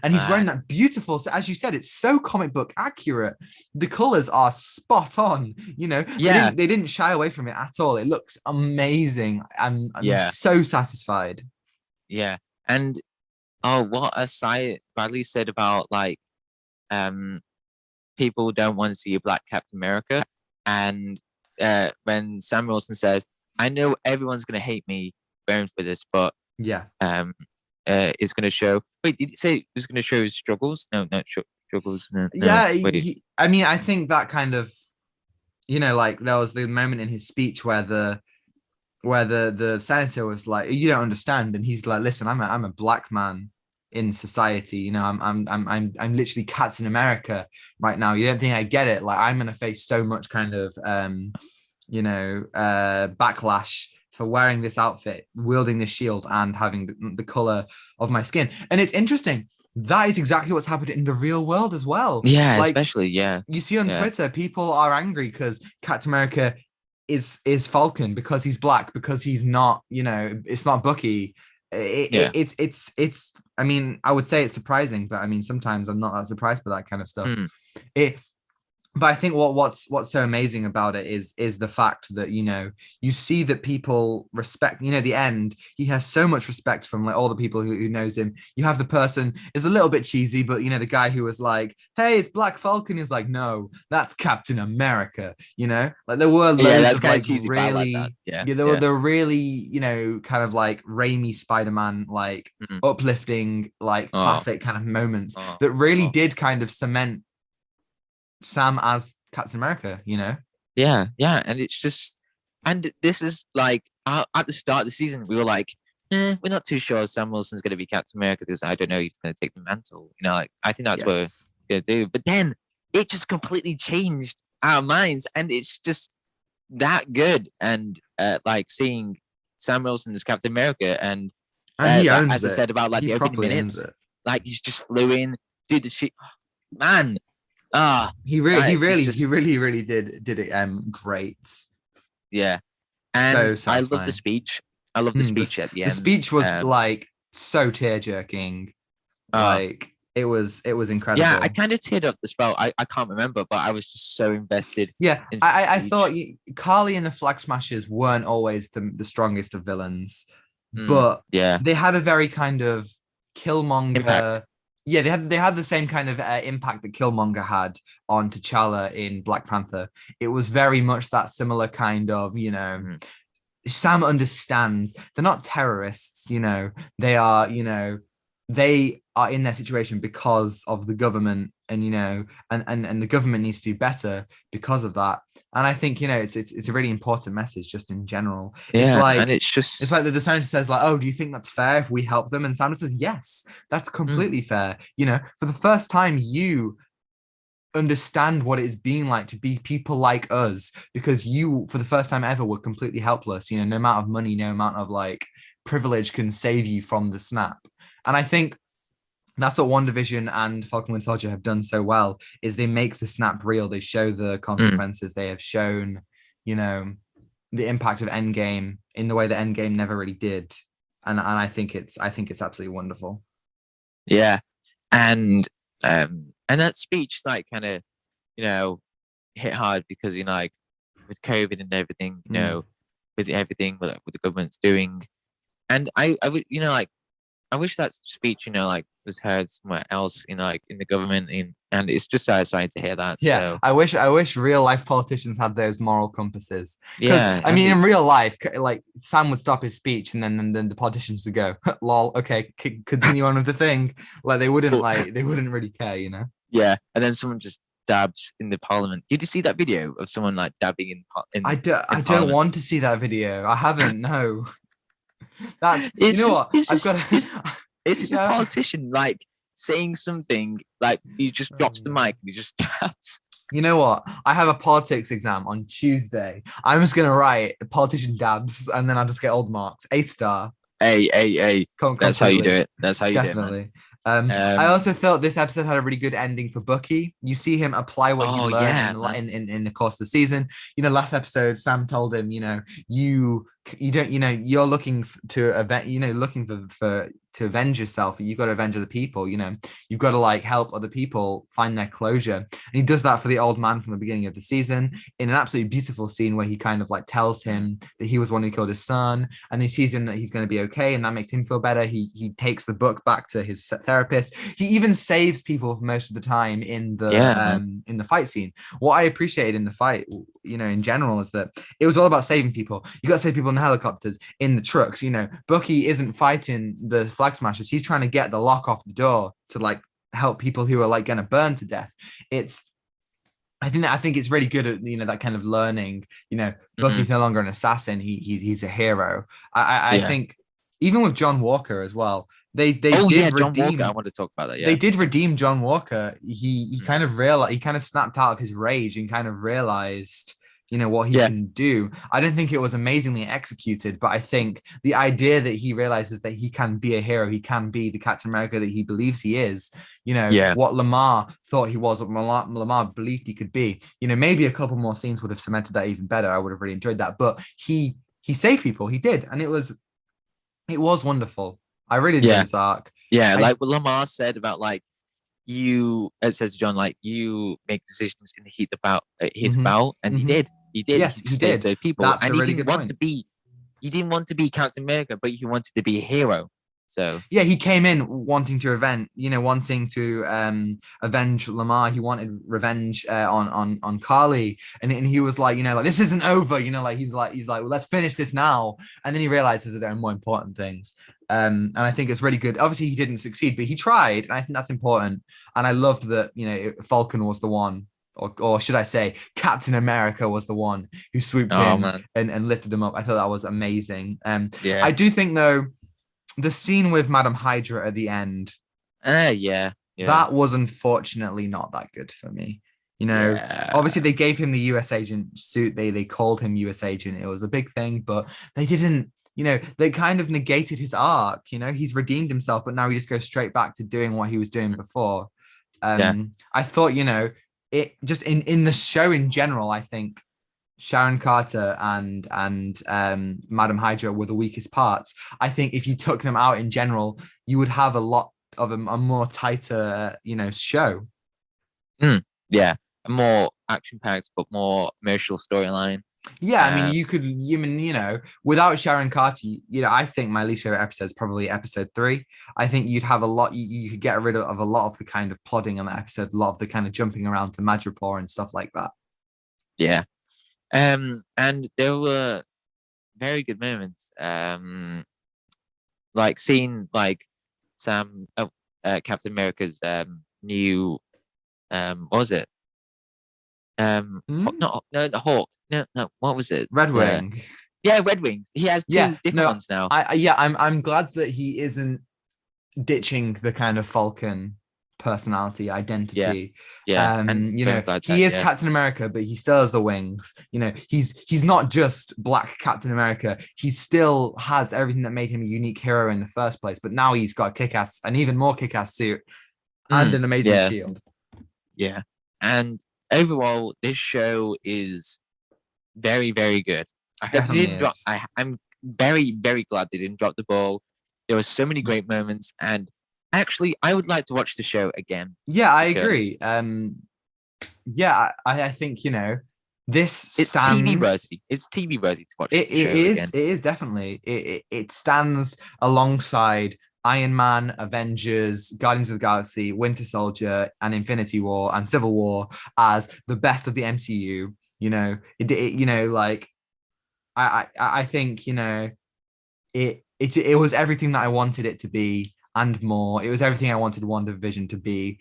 and he's wearing man. that beautiful. So as you said, it's so comic book accurate. The colors are spot on. You know, Yeah, they didn't shy away from it at all. It looks amazing. I'm yeah, so satisfied. yeah. And oh, what a sight Bradley said about like um people don't want to see a black Captain America. And when Sam Wilson says, I know everyone's going to hate me going for this, but Yeah, um, it's going to show. Wait, did he say it was going to show his struggles? No, not struggles. No, no. yeah. Wait. I mean, I think that kind of, you know, like there was the moment in his speech where the senator was like, "You don't understand," and he's like, "Listen, I'm a black man in society. You know, I'm literally Captain America right now. You don't think I get it? Like, I'm gonna face so much kind of backlash for wearing this outfit, wielding this shield, and having the color of my skin. And it's interesting. That is exactly what's happened in the real world as well. Yeah, Like especially yeah, you see on yeah, Twitter, people are angry because Captain America is Falcon because he's black, because he's not, you know, it's not Bucky. yeah. It's I mean, I would say it's surprising, but I mean sometimes I'm not that surprised by that kind of stuff. Mm, It but I think what's so amazing about it is the fact that, you know, you see that people respect, you know, the end. He has so much respect from like all the people who knows him. You have the person is a little bit cheesy, but you know, the guy who was like, "Hey, it's Black Falcon," is like, "No, that's Captain America." You know, like there were yeah, loads that's of kind of like cheesy, but I like that. really, Yeah, yeah, yeah. there were really, you know, kind of like Raimi Spider-Man, like Mm. uplifting, like Oh, classic kind of moments oh, that really oh. did kind of cement Sam as Captain America, you know? Yeah, yeah, and it's just, and this is like at the start of the season, we were like, we're not too sure Sam Wilson's going to be Captain America because I don't know if he's going to take the mantle. You know, like I think that's what we're Yes. going to do. But then it just completely changed our minds, and it's just that good. And like seeing Sam Wilson as Captain America, and And he like owns as I it. said about like He the opening properly owns minutes, it. like he's just flew in, did the shit, man. Ah, it's just He really did it great. yeah. So And I love the satisfying. speech. I love the The speech at the the end. speech was like so tear jerking. Uh, Like it was yeah, I incredible. kind of teared up as well. I can't remember, but I was just so invested Yeah, in the I thought speech. Carly and the Flag Smashers weren't always the strongest of villains, Mm, but yeah, they had a very kind of impact. Killmonger. Yeah, they had the same kind of impact that Killmonger had on T'Challa in Black Panther. It was very much that similar kind of, you know, Mm, Sam understands they're not terrorists, you know, they are, you know, they are in their situation because of the government, and you know, and the government needs to do better because of that. And I think, you know, it's a really important message just in general. yeah, and it's It's just like the scientist says, like, "Oh, do you think that's fair if we help them?" And Sam says, "Yes, that's mm, completely fair." You know, for the first time, you understand what it's been like to be people like us, because you for the first time ever were completely helpless. You know, no amount of money, no amount of like privilege can save you from the snap. And I think that's what One Division and Falcon Winter Soldier have done so well, is they make the snap real. They show the mm, consequences. They have shown, you know, the impact of Endgame in the way that Endgame never really did. And I think it's absolutely wonderful. yeah, and that speech like kind of you know hit hard because you know like with COVID and everything, you Mm, know, with everything what the government's doing, and I would you know like I wish that speech, like was heard somewhere else, like in the government, and it's just satisfying to hear that. Yeah, So I wish real life politicians had those moral compasses. Because yeah, I and mean, in it's real life, like Sam would stop his speech, and then the politicians would go, "Lol, okay, continue on with the thing." Like they wouldn't really care, you know. yeah, and then someone just dabs in the parliament. Did you see that video of someone like dabbing I don't, I in don't parliament? want to see that video. I haven't. No, that's you It's know just what it's I've got. just it's To, it's just a yeah. politician like saying something like he just drops the mic and he just dabs. You know what? I have a politics exam on Tuesday. I'm just gonna write politician dabs, and then I'll just get all the marks. A star. Hey, that's how you do Completely. it. That's how you do it, man. Definitely. I Um. also felt this episode had a really good ending for Bucky. You see him apply what he Oh learned in yeah, the man. in the course of the season. Last episode, Sam told him, you don't, you're looking to event, looking for to avenge yourself. You've got to avenge other people. You've got to like help other people find their closure. And he does that for the old man from the beginning of the season in an absolutely beautiful scene where he kind of like tells him that he was one who killed his son, and he sees him that he's going to be okay, and that makes him feel better. He takes the book back to his therapist. He even saves people for most of the time Yeah, man. in the fight scene. What I appreciated in the fight, in general, is that it was all about saving people. You got to save people in the helicopters, in the trucks. Bucky isn't fighting the flag smashers. He's trying to get the lock off the door to like help people who are like going to burn to death. It's I think it's really good at that kind of learning. Hmm. Bucky's no longer an assassin. He's a hero. I Yeah. think even with John Walker as well, Oh yeah, John Walker. I want to talk about that. they Yeah. did redeem John Walker. He Mm. kind of realized, he kind of snapped out of his rage and kind of realized, what he Yeah. can do. I don't think it was amazingly executed, but I think the idea that he realizes that he can be a hero, he can be the Captain America that he believes he is, Yeah. what Lamar thought he was, what Lamar believed he could be. Maybe a couple more scenes would have cemented that even better. I would have really enjoyed that. But he saved people. He did, and it was wonderful. I really enjoyed Yeah. this arc. Yeah. I Like what Lamar said about like you, it says John, like you make decisions in the heat of mhm, battle, and he mhm. did. He did. Yes, He he saved did. those people, That's and a really good point. he didn't want to be Captain America, but he wanted to be a hero. So Yeah, he came in wanting to avenge Lamar. He wanted revenge on Carly, and he was like, like this isn't over. Like he's like, well, let's finish this now. And then he realizes that there are more important things. And I think it's really good. Obviously, he didn't succeed, but he tried, and I think that's important. And I loved that Falcon was the one. Or should I say, Captain America was the one who swooped oh in man. and lifted them up. I thought that was amazing. I Yeah. do think though the scene with Madam Hydra at the end, Yeah. Yeah. that was unfortunately not that good for me. Obviously Yeah. they gave him the US agent suit. They called him US agent. It was a big thing, but they didn't, they kind of negated his arc. He's redeemed himself, but now he just goes straight back to doing what he was doing before. Yeah. I thought, it just in the show in general, I think Sharon Carter and Madam Hydra were the weakest parts. I think if you took them out in general, you would have a lot of a more tighter, show. Mm, yeah. A more action packed, but more emotional storyline. Yeah, I mean, Um. without Sharon Carter, I think my least favorite episode is probably episode 3. I think you'd have a lot, you could get rid of a lot of the kind of plodding on that episode, a lot of the kind of jumping around to Madripoor and stuff like that. Yeah. And there were very good moments. Like seeing like Captain America's new what was it? Hmm? Not no the Hawk. No, what was it? Red Wing. Yeah, Red Wings. He has Yeah, two different no, ones now. I'm glad that he isn't ditching the kind of Falcon personality Yeah, identity. yeah, and very glad He that is yeah. Captain America, but he still has the wings. He's not just Black Captain America. He still has everything that made him a unique hero in the first place. But now he's got a kick-ass, an even more kick-ass suit and an amazing Yeah, shield. yeah. And overall, this show is very, very good. I hope they Definitely didn't drop. is. I'm very, very glad they didn't drop the ball. There were so many great moments, and actually, I would like to watch the show again Yeah, I because agree. Yeah, I think this it's TV stands. worthy. It's TV worthy to watch It, the it show is again. it is definitely it stands alongside Iron Man, Avengers, Guardians of the Galaxy, Winter Soldier, and Infinity War and Civil War as the best of the MCU. Like I think it was everything that I wanted it to be and more. It was everything I wanted WandaVision to be.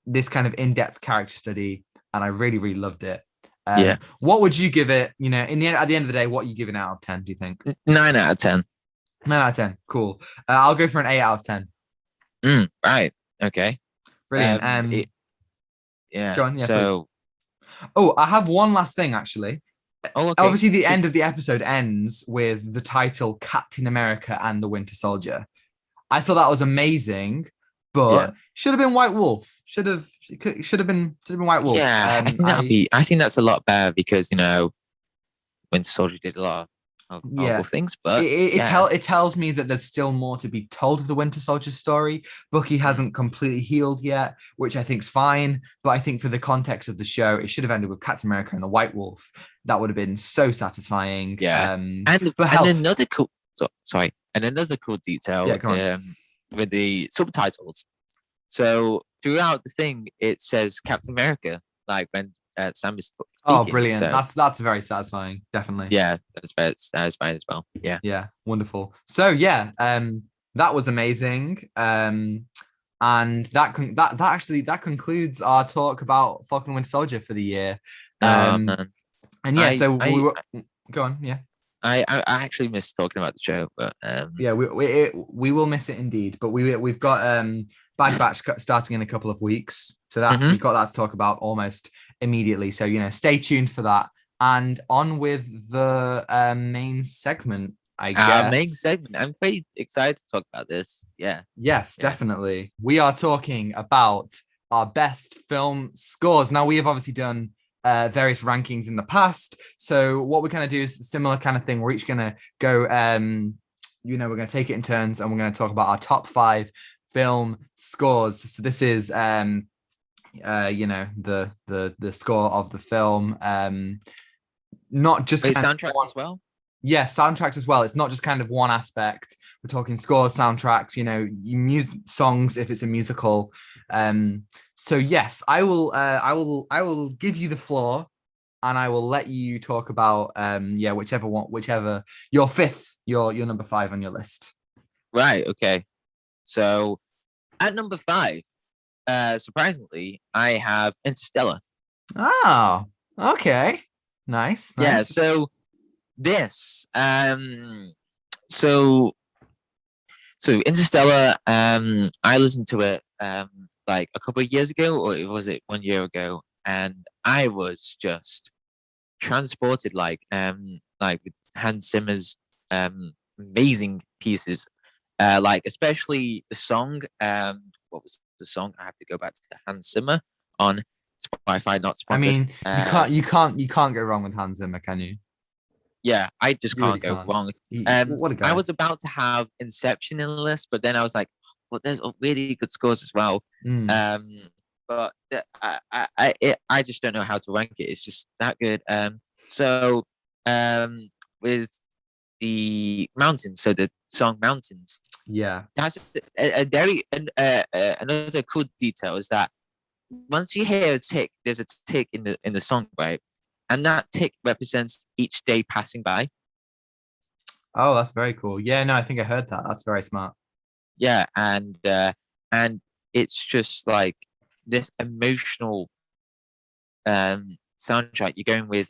This kind of in-depth character study, and I really really loved it. Yeah, What would you give it? In the end, at the end of the day, what are you giving out of 10? Do you think 9 out of 10. 9 out of 10? Cool. I'll go for an 8 out of 10. Right. Okay. Brilliant. Yeah. Go on. Yeah, please. So, Oh, I have one last thing actually. okay. Obviously, the end of the episode ends with the title Captain America and the Winter Soldier. I thought that was amazing, Yeah. but should have been White Wolf. Should have been White Wolf. Yeah. I think that's a lot better because Winter Soldier did a lot of horrible Yeah. things, It, but it, it, yeah. tell, it tells me that there's still more to be told of the Winter Soldier story. Bucky hasn't completely healed yet, which I think's fine. But I think for the context of the show, it should have ended with Captain America and the White Wolf. That would have been so satisfying. Yeah. But And hell, another cool sorry, and another cool detail yeah, come on. with the subtitles. So throughout the thing, it says Captain America, like when Sam is Oh, speaking. brilliant. So That's very satisfying, definitely. yeah, that's fine as well. Yeah. Yeah, wonderful. So yeah, that was amazing. And that concludes our talk about Falcon and Winter Soldier for the year. Man. And yeah, I so we I were go on, yeah. I actually miss talking about the show, but Yeah, we will miss it indeed, but we've got Bad Batch starting in a couple of weeks, so that mhm. we've got that to talk about almost immediately. So stay tuned for that, and on with the main segment, I Our main guess. segment. I'm pretty excited to talk about this. Yeah. Yes, Yeah. definitely. We are talking about our best film scores. Now we have obviously done various rankings in the past. So what we're going to do is a similar kind of thing. We're each going to go, we're going to take it in turns and we're going to talk about our top 5 film scores. So this is, the score of the film. Not just Wait, kind soundtracks of as well? yeah, soundtracks as well. It's not just kind of one aspect. We're talking scores, soundtracks, songs if it's a musical. So yes, I will give you the floor, and I will let you talk about whichever your number 5 on your list. Right. Okay. So at number 5, surprisingly, I have Interstellar. Oh, okay, nice. Yeah. So this, so Interstellar, I listened to it like a couple of years ago, or was it 1 year ago? And I was just transported, like with Hans Zimmer's amazing pieces, like especially the song. What was the song? I have to go back to Hans Zimmer on Spotify, not I sponsored. mean, you can't go wrong with Hans Zimmer, can you? Yeah, I just You really can't go can't. wrong. What a I guy. was about to have Inception in the list, but then I was like, well, there's really good scores as well. Mm. Um, but I just don't know how to rank it. It's just that good. So with the mountains, so the song Mountains, Yeah. that's a very another cool detail is that once you hear a tick, there's a tick in the song, right? And that tick represents each day passing by. Oh, that's very cool. Yeah, no, I think I heard that. That's very smart. Yeah, and it's just like this emotional soundtrack. You're going with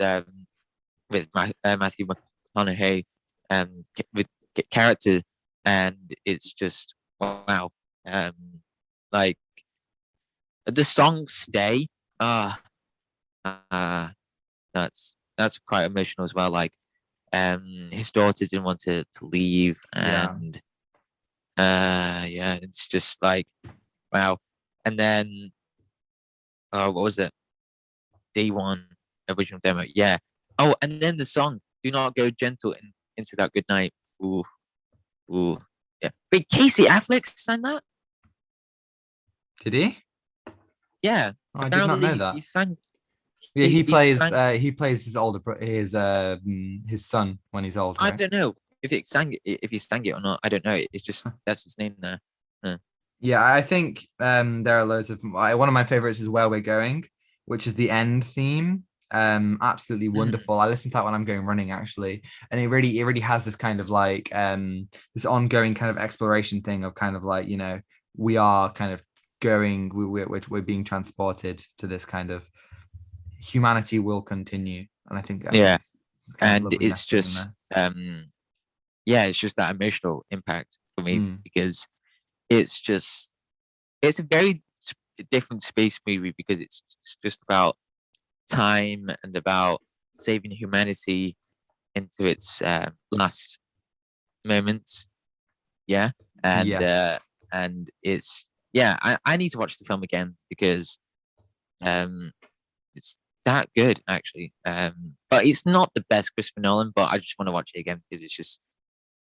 Matthew McConaughey with character, and it's just wow. Like the song "Stay." Uh, that's quite emotional as well. Like, his daughter didn't want to leave, Yeah. and yeah, it's just like wow. And then, what was it? Day one original demo, yeah. Oh, and then the song "Do Not Go Gentle into That Good Night." Ooh, ooh, yeah. Wait, Casey Affleck sang that? Did he? Yeah, Oh, I did not know apparently he that. sang. Yeah, he He plays sang. uh he plays his older his son when he's old, I right? don't know. if he sang it or not, I don't know. It's just that's his name there. Uh, Yeah, I think there are loads of one of my favorites is Where We're Going, which is the end theme. Absolutely mm, wonderful. I listen to that when I'm going running actually, and it really has this kind of like this ongoing kind of exploration thing of kind of like, we are kind of going, we're being transported to this kind of humanity will continue, and I think yeah, it's kind of and lovely it's messaging in just there. yeah, it's just that emotional impact for me Mm, because it's just it's a very different space movie because it's just about time and about saving humanity into its last moments. Yeah, and uh, yes. and it's yeah. I need to watch the film again because um, it's that good actually. But it's not the best Christopher Nolan. But I just want to watch it again because it's just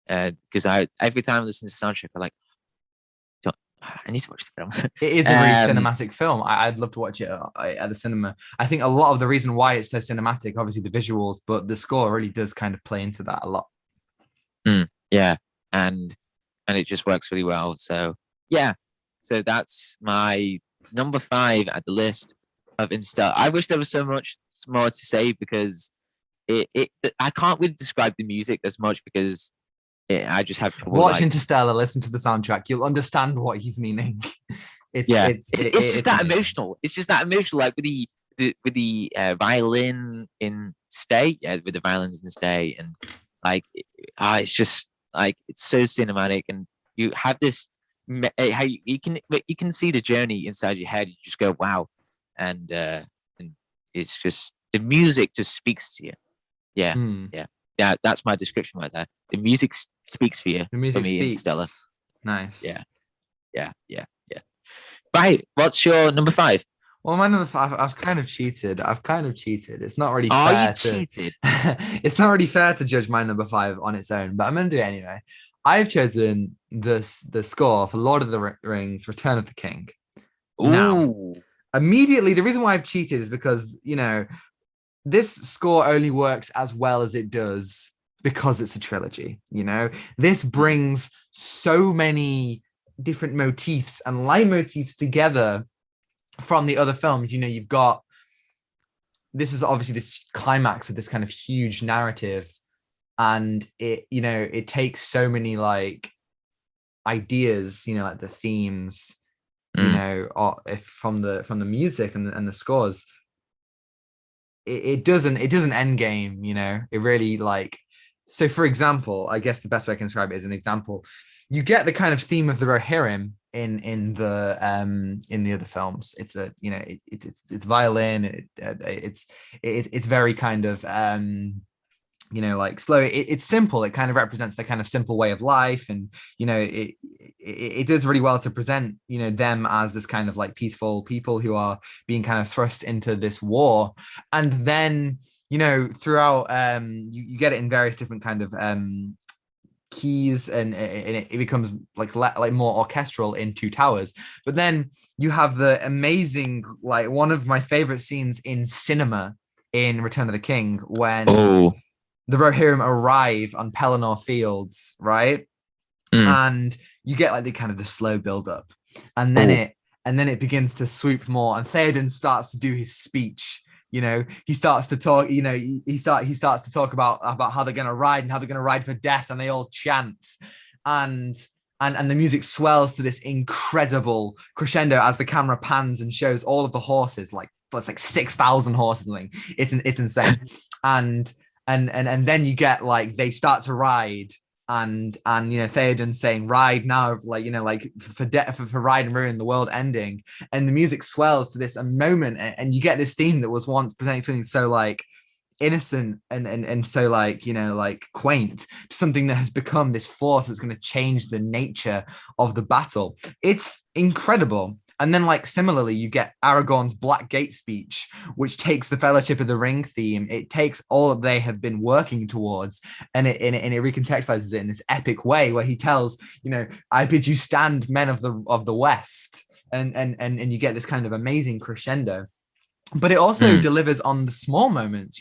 because I every time I listen to the soundtrack, I like "Don't- I need to watch the film. It is a really cinematic film. I'd love to watch it at the cinema. I think a lot of the reason why it's so cinematic, obviously the visuals, but the score really does kind of play into that a lot. Yeah, and and it just works really well. So yeah, so that's my number five at the list of Interstellar. I wish there was so much more to say because it I can't really describe the music as much because I just have trouble Watch like Interstellar, listen to the soundtrack. You'll understand what he's meaning. It's yeah, it's it, it's just it's that amazing. emotional. It's just that emotional, like with with the violin in Stay, yeah, with the violins in Stay, and like it's just like it's so cinematic, and you have this how you can see the journey inside your head. You just go wow, and it's just the music just speaks to you. Yeah, Hmm. yeah, yeah. That's my description right there. The music speaks for you The for music me, Interstellar. speaks. Nice. Yeah, yeah, yeah, yeah. Right. What's your number five? Well, my number five, I've kind of cheated. I've kind of cheated. It's not really Oh, you fair to, cheated. it's not really fair to judge my number five on its own, but I'm going to do it anyway. I've chosen the score for Lord of the Rings: Return of the King. Now, Ooh. immediately, the reason why I've cheated is because this score only works as well as it does because it's a trilogy. This Mm, brings so many different motifs and leitmotifs together from the other films. You've got this is obviously this climax of this kind of huge narrative, and it takes so many like ideas, like the themes, mm, if from the music and the scores. It doesn't end game. It really like, so for example, I guess the best way I can describe it is an example. You get the kind of theme of the Rohirrim in the other films. It's a it's violin. It's very kind of like slow. It's simple. It kind of represents the kind of simple way of life, and it does really well to present them as this kind of like peaceful people who are being kind of thrust into this war. And then throughout you get it in various different kind of keys, and it becomes like more orchestral in Two Towers. But then you have the amazing, like, one of my favorite scenes in cinema in Return of the King, when oh. the Rohirrim arrive on Pelennor Fields, right? Mm, And you get like the kind of the slow build up, and then oh. it begins to swoop more, and Theoden starts to do his speech. He starts to talk. He starts to talk about how they're going to ride and how they're going to ride for death, and they all chant, and and the music swells to this incredible crescendo as the camera pans and shows all of the horses, like that's like 6,000 horses. Something. It's insane, and and then you get like they start to ride, and Theoden saying ride now, like like for death, for ride and ruin, the world ending, and the music swells to this a moment, and you get this theme that was once presenting something so like innocent and so like like quaint, to something that has become this force that's going to change the nature of the battle. It's incredible. And then, like, similarly, you get Aragorn's Black Gate speech, which takes the Fellowship of the Ring theme. It takes all that they have been working towards, and it recontextualizes it in this epic way, where he tells, I bid you stand, men of the West, and you get this kind of amazing crescendo. But it also Mm, delivers on the small moments.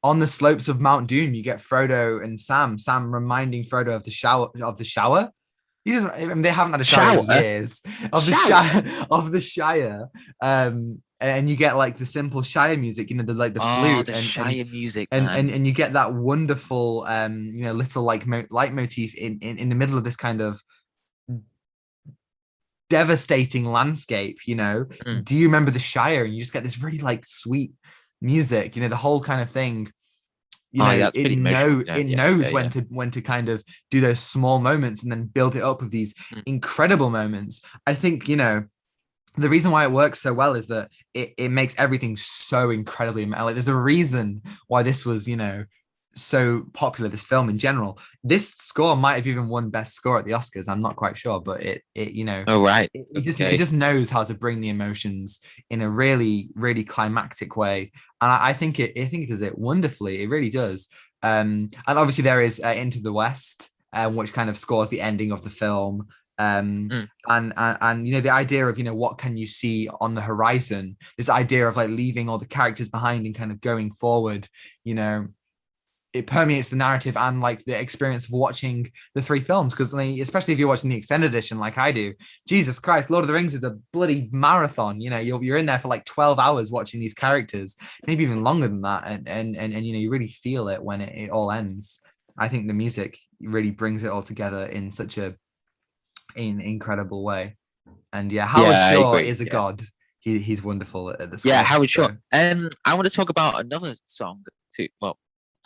on the slopes of Mount Doom, you get Frodo and Sam reminding Frodo of the shower. I mean, they haven't had a shower in Shower, years. Of the shower. Shire, of the Shire. And you get like the simple Shire music, the like the Oh, flute, the and Shire music, man. and you get that wonderful little like leitmotif in the middle of this kind of devastating landscape. Mm. Do you remember the Shire? And you just get this really like sweet music, the whole kind of thing. Oh, yeah, that's It pretty emotional. it Yeah, knows yeah, yeah. when to kind of do those small moments and then build it up with these Mm. incredible moments. I think the reason why it works so well is that it makes everything so incredibly like there's a reason why this was so popular, this film in general. This score might have even won best score at the Oscars. I'm not quite sure, but Oh, right. it Okay. just knows how to bring the emotions in a really really climactic way, and I think it does it wonderfully. It really does. And obviously there is Into the West, which kind of scores the ending of the film. Um, Mm. and the idea of what can you see on the horizon, this idea of like leaving all the characters behind and kind of going forward, you know it permeates the narrative and like the experience of watching the three films, because especially if you're watching the extended edition like I do. Jesus Christ, Lord of the Rings is a bloody marathon. You're in there for like 12 hours watching these characters, maybe even longer than that, and you really feel it when it all ends. I think the music really brings it all together in such a in incredible way. And yeah, Howard Yeah, I Shore agree. is a Yeah. god. He's wonderful at the Yeah, score. Howard Shore. So I want to talk about another song too. Well,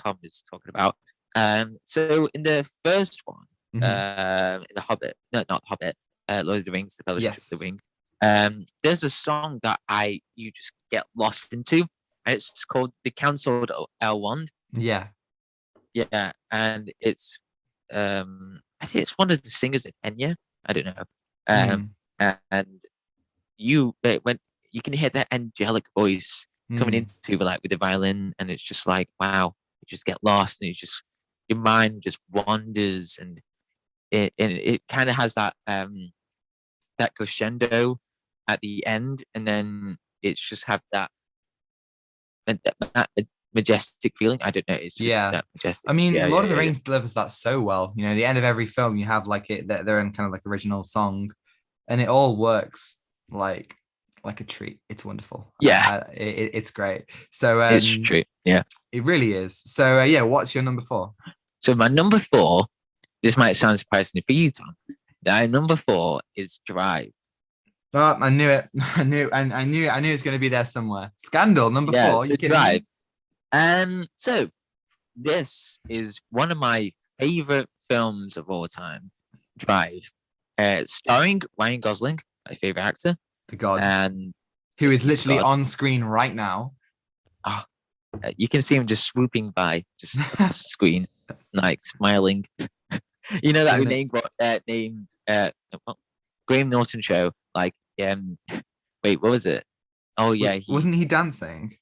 Tom is talking about. So in the first one, mhm. The Hobbit, no, not Hobbit, Lord of the Rings, The Fellowship of the Yes. Ring. There's a song that you just get lost into. It's called "The Cancelled Elrond." Yeah. Yeah, and it's I think it's one of the singers in Enya. I don't know. Mm. And when you can hear that angelic voice coming Mm. into like with the violin, and it's just like wow, you just get lost, and your mind just wanders, and it kind of has that crescendo at the end, and then it's just have that majestic feeling. I don't know, it's just Yeah. that majestic. I mean, Yeah, Lord yeah, of the yeah, yeah. Rings delivers that so well. The end of every film, you have like their own kind of like original song, and it all works like like a treat. It's wonderful. Yeah, It's great. So it's true. Yeah. it really is. So yeah, what's your number four? So my number four, this might sound surprising for you, Tom. My number four is Drive. Oh, I knew it. I knew it's going to be there somewhere. Scandal number Yeah, four. Are so you kidding Drive. me? So this is one of my favorite films of all time, Drive. Starring Ryan Gosling, my favorite actor, The God, and who is he's literally God. on screen right now. Oh, you can see him just swooping by, just across the screen, like smiling. You know that Doing it. name well, Graham Norton show. Like wait, what was it? Oh yeah, Wasn't he dancing?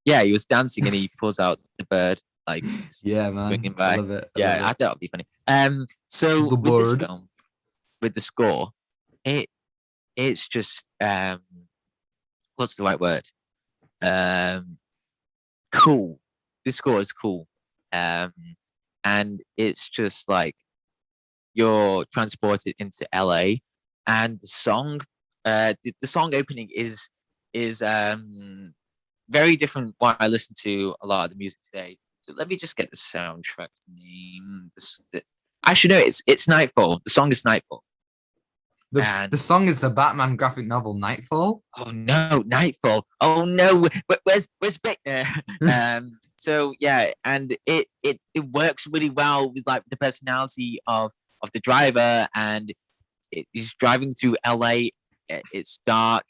he was dancing and he pulls out the bird like Yeah, man. swinging I by. love it. I Yeah, love I it. thought it'd be funny. So The with this bird. film, with the score, it it's just what's the right word? Um, cool. This score is cool. Um, and it's just like you're transported into LA, and the song opening is very different what I listen to a lot of the music today. So let me just get the soundtrack name. I should know it's Nightfall. The song is Nightfall. The And song is the Batman graphic novel Nightfall. oh no, Nightfall. Oh no, where's Bickner? So yeah, and it works really well with like the personality of the driver, and he's driving through LA. It's dark,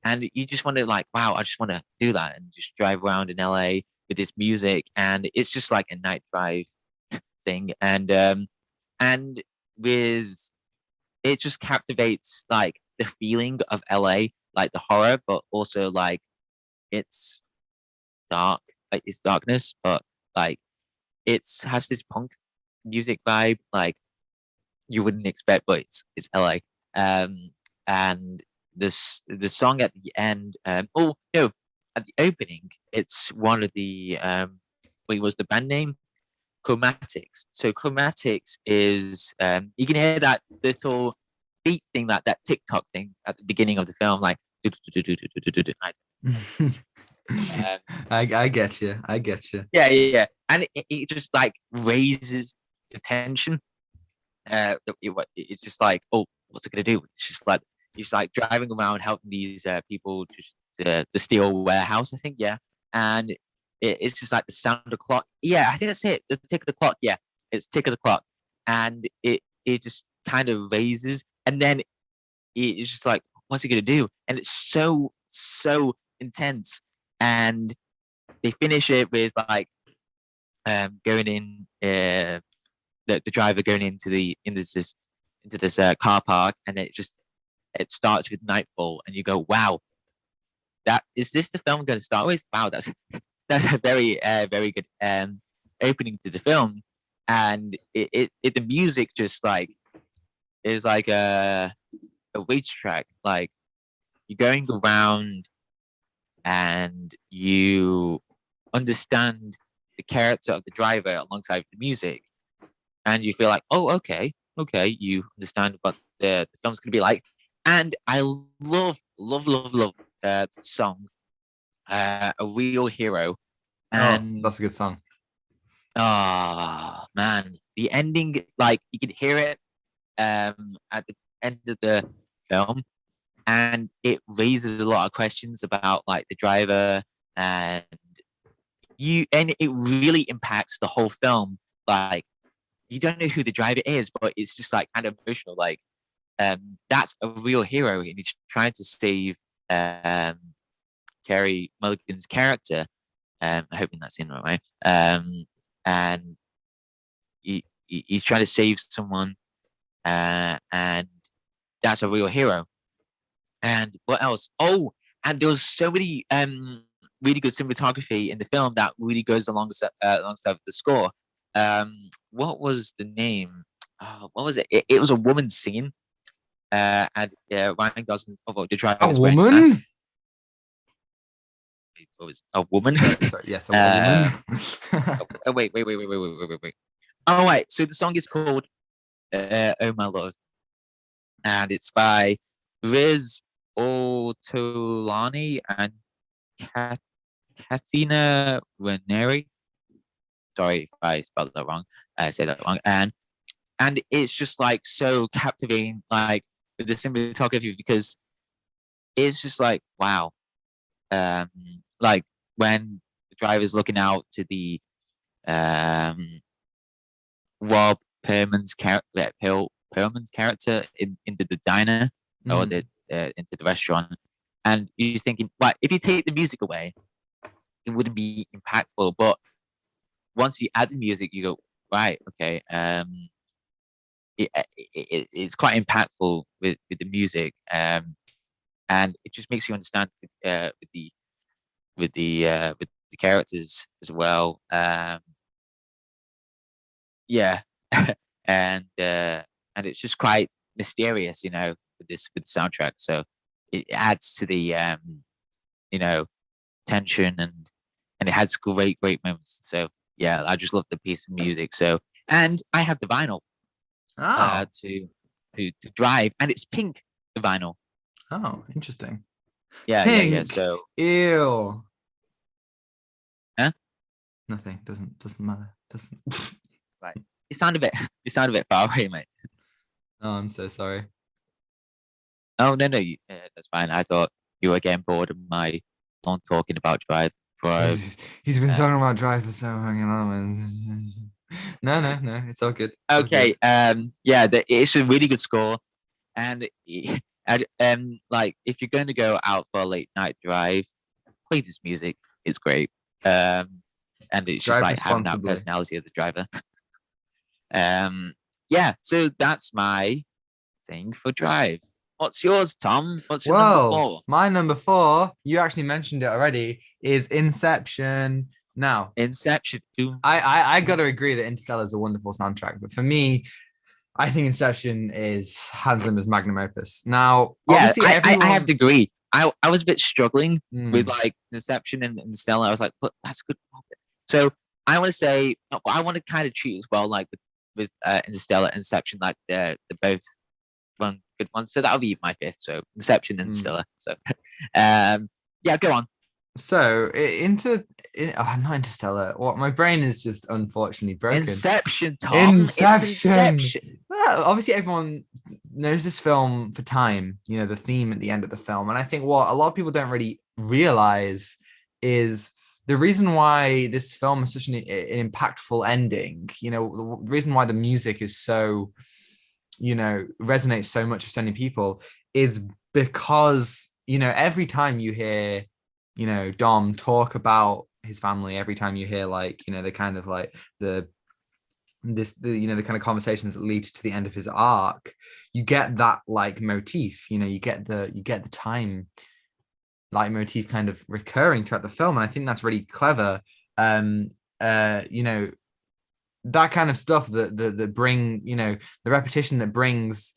and you just want to like, wow, I just want to do that and just drive around in LA with this music, and it's just like a night drive thing, and with it just captivates like the feeling of LA, like the horror, but also like it's dark, like it's darkness, but like it's has this punk music vibe, like you wouldn't expect, but it's LA. And the song at the end, oh no, at the opening, it's one of the Wait, was the band name Chromatics? So Chromatics is you can hear that little beat thing, that TikTok thing at the beginning of the film, like I get you. I get you. yeah, and it just like raises the tension. It's just like, oh, what's it gonna do? It's just like he's like driving around helping these people just to steal a warehouse, I think, yeah. And it's just like the sound of the clock. Yeah, I think that's it. The tick of the clock. Yeah, it's tick of the clock, and it just kind of raises, and then it's just like, what's he gonna do? And it's so intense, and they finish it with like going in the driver going into this car park, and it starts with nightfall, and you go, wow, that is this the film going to start with? Wow, that's a very good opening to the film, and the music just like is like a racetrack, like you're going around and you understand the character of the driver alongside the music, and you feel like, oh, okay, you understand what the film's gonna be like. And I love the song, "A Real Hero," Oh, and that's a good song. man, the ending, like you can hear it at the end of the film, and it raises a lot of questions about like the driver, and and it really impacts the whole film. Like you don't know who the driver is, but it's just like kind of emotional. Like that's a real hero, and he's trying to save um, Carey Mulligan's character. I'm hoping that's in the right way. And he's trying to save someone, and that's a real hero. And what else? Oh, and there was so many really good cinematography in the film that really goes alongside the score. What was the name? What was it? It was a woman singing, and Ryan Gosling, the driver A is wearing a mask. woman? It was a woman. Sorry, yes, a woman. Oh, wait. Oh, wait. So the song is called "Oh My Love," and it's by Riz Ortolani and Kat- Katina Ranieri. Sorry if I spelled that wrong. I said that wrong. And it's just like so captivating, like with the cinematography, because it's just like, wow. Um, like when the driver's looking out to the um Rob Perlman's character into the diner, or the into the restaurant, and you're thinking, well, if you take the music away, it wouldn't be impactful. But once you add the music, you go, right, okay, it's quite impactful with the music, and it just makes you understand with the characters as well. Yeah, and it's just quite mysterious, with the soundtrack. So it adds to the you know tension, and it has great moments. So yeah, I just love the piece of music. So, and I have the vinyl Oh, to drive, and it's pink, the vinyl. oh, interesting. Yeah. Pink. So Ew. huh? Nothing. Doesn't matter. Doesn't. Right. You sound a bit far away, mate. Oh, I'm so sorry. Oh no, that's fine. I thought you were getting bored of my long talking about drive. He's been Uh, talking about drive for so hanging on. No. It's all good. It's all okay. good. Yeah, it's a really good score, and like if you're going to go out for a late night drive, play this music. It's great. Um, and it's just Drive like having that responsibly. personality of the driver. Yeah. So that's my thing for drive. What's yours, Tom? What's your number Well, 4? my number 4, you actually mentioned it already, is Inception. Now, Inception. I got to agree that Interstellar is a wonderful soundtrack, but for me, I think Inception is Hans Zimmer's magnum opus. Now, Yeah, obviously, I have everyone. to agree. I was a bit struggling with Hmm. like Inception and Stellar. I was like, but that's a good plot. So I want to say, no, I want to kind of treat as well, like with Interstellar, Inception, like the both one good ones. So that'll be my fifth. So Inception, Mm. Interstellar. So, yeah, go on. So not Interstellar. What my brain is just unfortunately broken. Inception, Tom. It's Inception. Inception. Obviously, everyone knows this film for time. You know the theme at the end of the film, and I think what a lot of people don't really realize is the reason why this film is such an impactful ending. You know, the reason why the music is so, resonates so much with so many people is because every time you hear Dom talk about his family, every time you hear like the kind of like the kind of conversations that lead to the end of his arc, you get that like motif. You get the time like motif kind of recurring throughout the film, and I think that's really clever. um you know that kind of stuff that bring the repetition that brings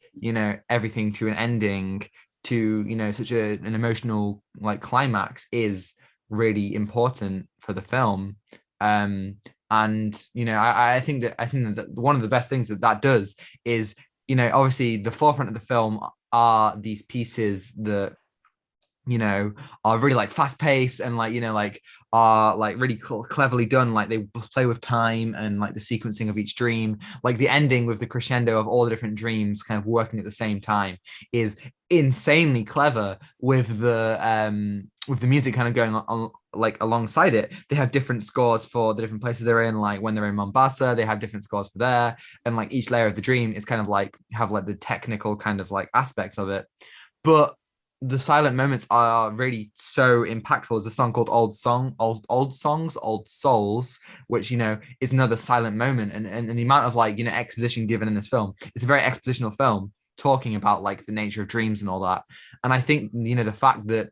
everything to an ending, to such an emotional like climax, is really important for the film. And I think that one of the best things that does is, obviously the forefront of the film are these pieces that are really like fast paced and like like are like really cleverly done. Like they play with time and like the sequencing of each dream, like the ending with the crescendo of all the different dreams kind of working at the same time is insanely clever, with the music kind of going on like alongside it. They have different scores for the different places they're in. Like when they're in Mombasa, they have different scores for there, and like each layer of the dream is kind of like have like the technical kind of like aspects of it. But the silent moments are really so impactful. There's a song called Old Songs, Old Souls, which is another silent moment. And the amount of like exposition given in this film, it's a very expositional film talking about like the nature of dreams and all that. And I think the fact that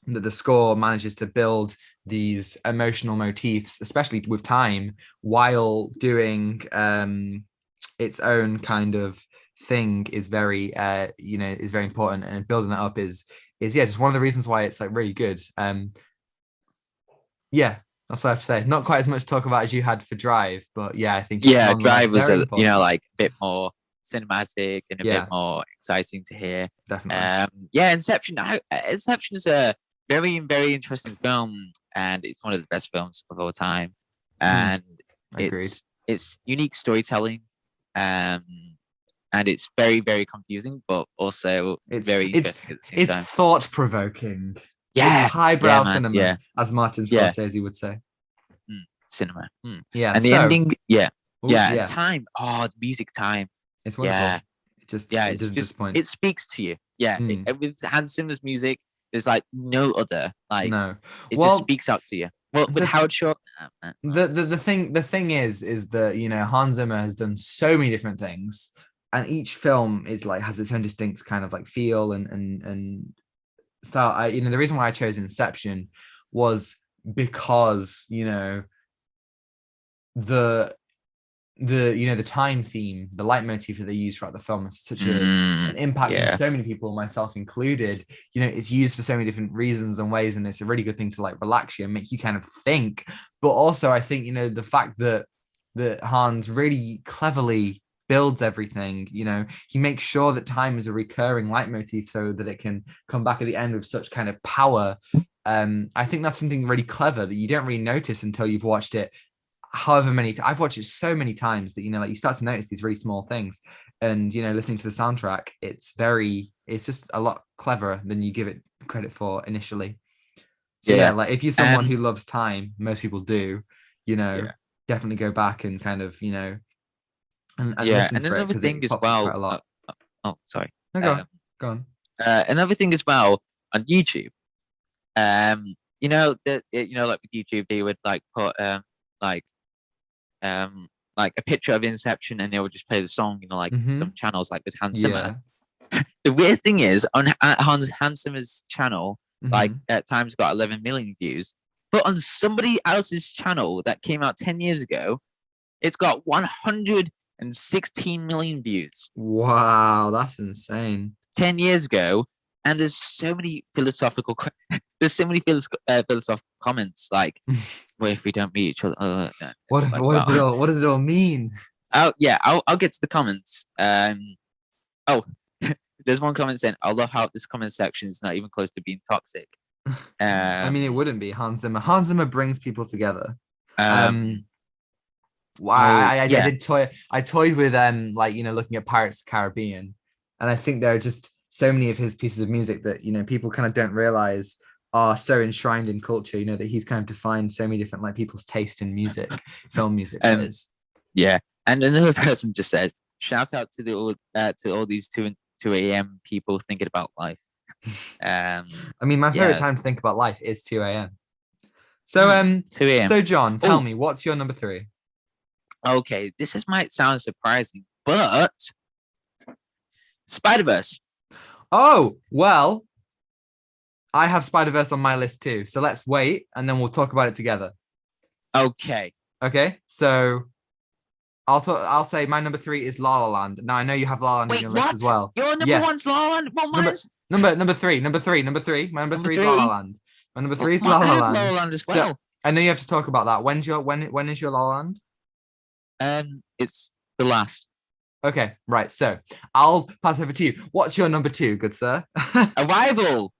the score manages to build these emotional motifs, especially with time, while doing its own kind of thing, is very is very important. And building that up is yeah, just one of the reasons why it's like really good. Yeah, that's what I have to say. Not quite as much to talk about as you had for Drive, but yeah, I think it's Yeah, nonetheless Drive was very a important. like a bit more cinematic and a bit Yeah, more exciting to hear. definitely. Yeah, Inception. Inception is a very interesting film, and it's one of the best films of all time. Mm, And agreed. it's unique storytelling, um, and it's very confusing, but also It's very it's interesting at the same it's time. thought provoking. It's Yeah, yeah, highbrow man. cinema, Yeah, as Martin yeah. Scorsese would say. Cinema. Yeah. And the So, ending, yeah, oh yeah, and yeah, time. Oh, the music time. it's Yeah, wonderful. It it's doesn't just disappoint. it speaks to you. Yeah, Mm, with Hans Zimmer's music, there's like no other. Like no. it just Well, speaks out to you. Well, with the Howard Shore, well, the thing is that Hans Zimmer has done so many different things, and each film is like has its own distinct kind of like feel and style. The reason why I chose Inception was because the the time theme, the leitmotif that they use throughout the film is such an impact on yeah, so many people, myself included. It's used for so many different reasons and ways, and it's a really good thing to like relax you and make you kind of think. But also I think the fact that Hans really cleverly builds everything. He makes sure that time is a recurring leitmotif so that it can come back at the end with such kind of power. I think that's something really clever that you don't really notice until you've watched it however many. I've watched it so many times that like you start to notice these really small things. And listening to the soundtrack, it's just a lot cleverer than you give it credit for initially. So yeah, yeah, like if you're someone and who loves time, most people do, you know yeah, definitely go back and kind of and yeah. listen And for it, another because thing it as pops up quite well. a lot. Oh, sorry. No, go on. Um, Go on. Another thing as well on YouTube. Like with YouTube, they would like put like like a picture of Inception, and they would just play the song. Like some Mm-hmm. channels, like with Hans Zimmer. Yeah. The weird thing is, on Hans Zimmer's channel, like Mm-hmm. at times got 11 million views, but on somebody else's channel that came out 10 years ago, it's got 116 million views. Wow, that's insane. 10 years ago, and there's so many philosophical there's so many philosophical comments like, "What if we don't meet each other?" No, What like, what does it well, all what does it all mean? oh yeah, I'll get to the comments. Oh, there's one comment saying, "I love how this comment section is not even close to being toxic." I mean, it Um, wouldn't be Hans Zimmer. Hans Zimmer brings people together. um, Um, well, oh I yeah, did toyed with like looking at Pirates of the Caribbean, and I think there are just so many of his pieces of music that people kind of don't realize are so enshrined in culture. That he's kind of defined so many different like people's taste in music, film music that um, is. yeah. And another person just said, "Shout out to all these two a.m. people thinking about life." I mean, my favorite Yeah. time to think about life is 2 a.m. So 2 a.m. so John, tell Oh, me, what's your number three? okay. Might sound surprising, but Spider Verse. Oh, well, I have Spider-Verse on my list too. So let's wait and then we'll talk about it together. Okay. Okay? So I'll say my number three is La La Land. Now I know you have La La Land in Wait, your list as what? well. Your number Yeah. one's La La Land? Well, Number mine's number three. My number number three is La La three. Land. My number Well, three is La I La have La La Land. Land as So well. I know you have to talk about that. When is your La La Land? It's the last. Okay, right. So I'll pass over to you. What's your number two, good sir? Arrival.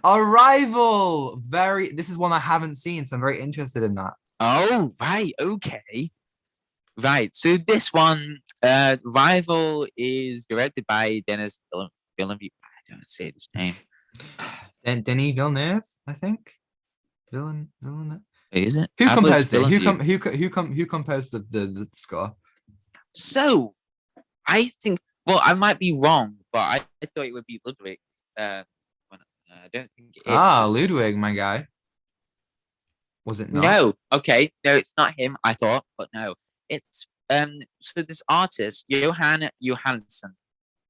Arrival. This is one I haven't seen, so I'm very interested in that. Oh, right. Okay. Right. So this one, Rival is directed by Dennis Villeneuve. I don't say his name. Denis Villeneuve, I think. Villeneuve. Is it? Who I thought it's composed it? Villeneuve. Who composed the score? So I think. Well, I might be wrong, but I thought it would be Ludwig. Uh, I don't think it Ah, was. Ludwig, my guy. Was it not? No. Okay. No, it's not him. I thought, but no, it's So this artist, Johan Johansson.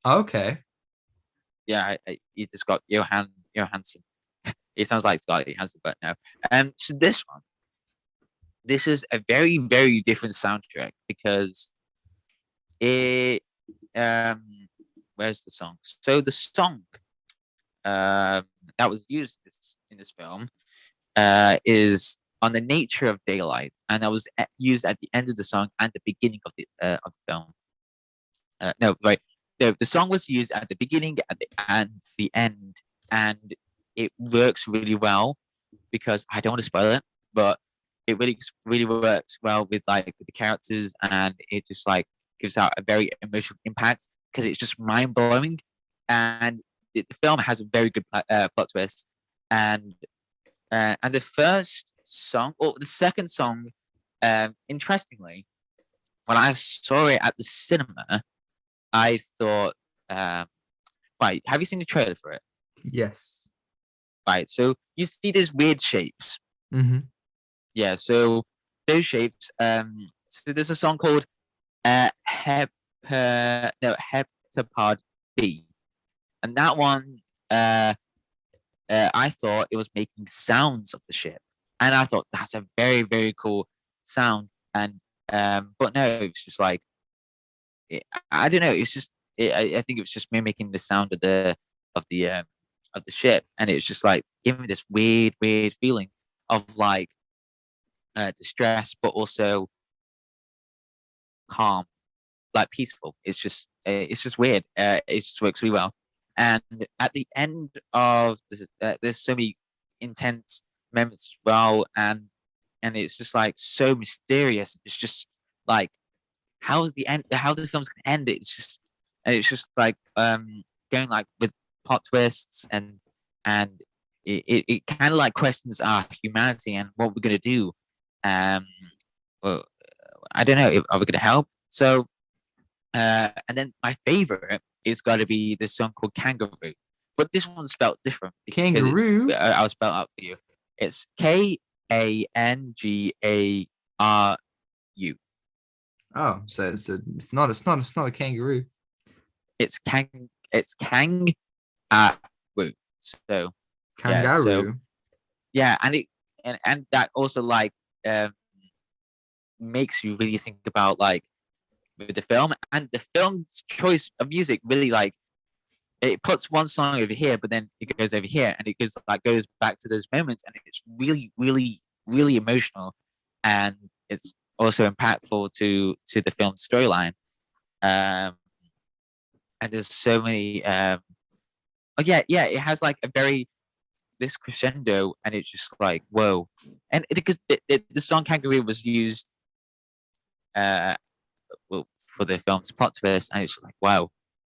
Okay. Yeah, he just got Johansson. He sounds like Scarlett Johansson, but no. So this is a very very different soundtrack because it where's the song? So the song that was used in this film is on the nature of daylight, and that was used at the end of the song and the beginning of the film. No, right. The song was used at the beginning at the end, and it works really well because I don't want to spoil it, but it really works well with with the characters, and it just like gives out a very emotional impact because it's just mind blowing, and the film has a very good plot twist, and the first song or the second song, interestingly, when I saw it at the cinema, I thought, right, have you seen the trailer for it? Yes. Right, so you see these weird shapes. Mm-hmm. Yeah, so those shapes. So there's a song called Heptapod B, and that one, I thought it was making sounds of the ship, and I thought that's a very very cool sound. And but no, it's just like I don't know. It's just I think it was just mimicking the sound of of the um, the ship, and it was just like giving me this weird feeling of like distress, but also calm, like peaceful. It's just weird. It just works really well. And at the end of there's so many intense moments as well, and it's just like so mysterious. It's just like how's the end? How the film's gonna end? It's just like going like with plot twists and it kind of like questions our humanity and what we're gonna do. Um, well, I don't know. Are we gonna help? So, and then my favorite is got to be this song called Kangaroo, but this one's spelled different because Kangaroo. I'll spell it out for you. It's Kangaru. Oh, so it's not a kangaroo. It's Kang Woo. So yeah, so Kangaroo. yeah, and and that also like um makes you really think about like with the film and the film's choice of music really like it puts one song over here, but then it goes over here, and it goes back to those moments, and it's really, really, really emotional, and it's also impactful to the film's storyline. Um, and there's so many. Oh yeah, it has like a very this crescendo, and it's just like whoa, and because the song Kangaroo was used uh well, for the film's plot twist, and it's like wow,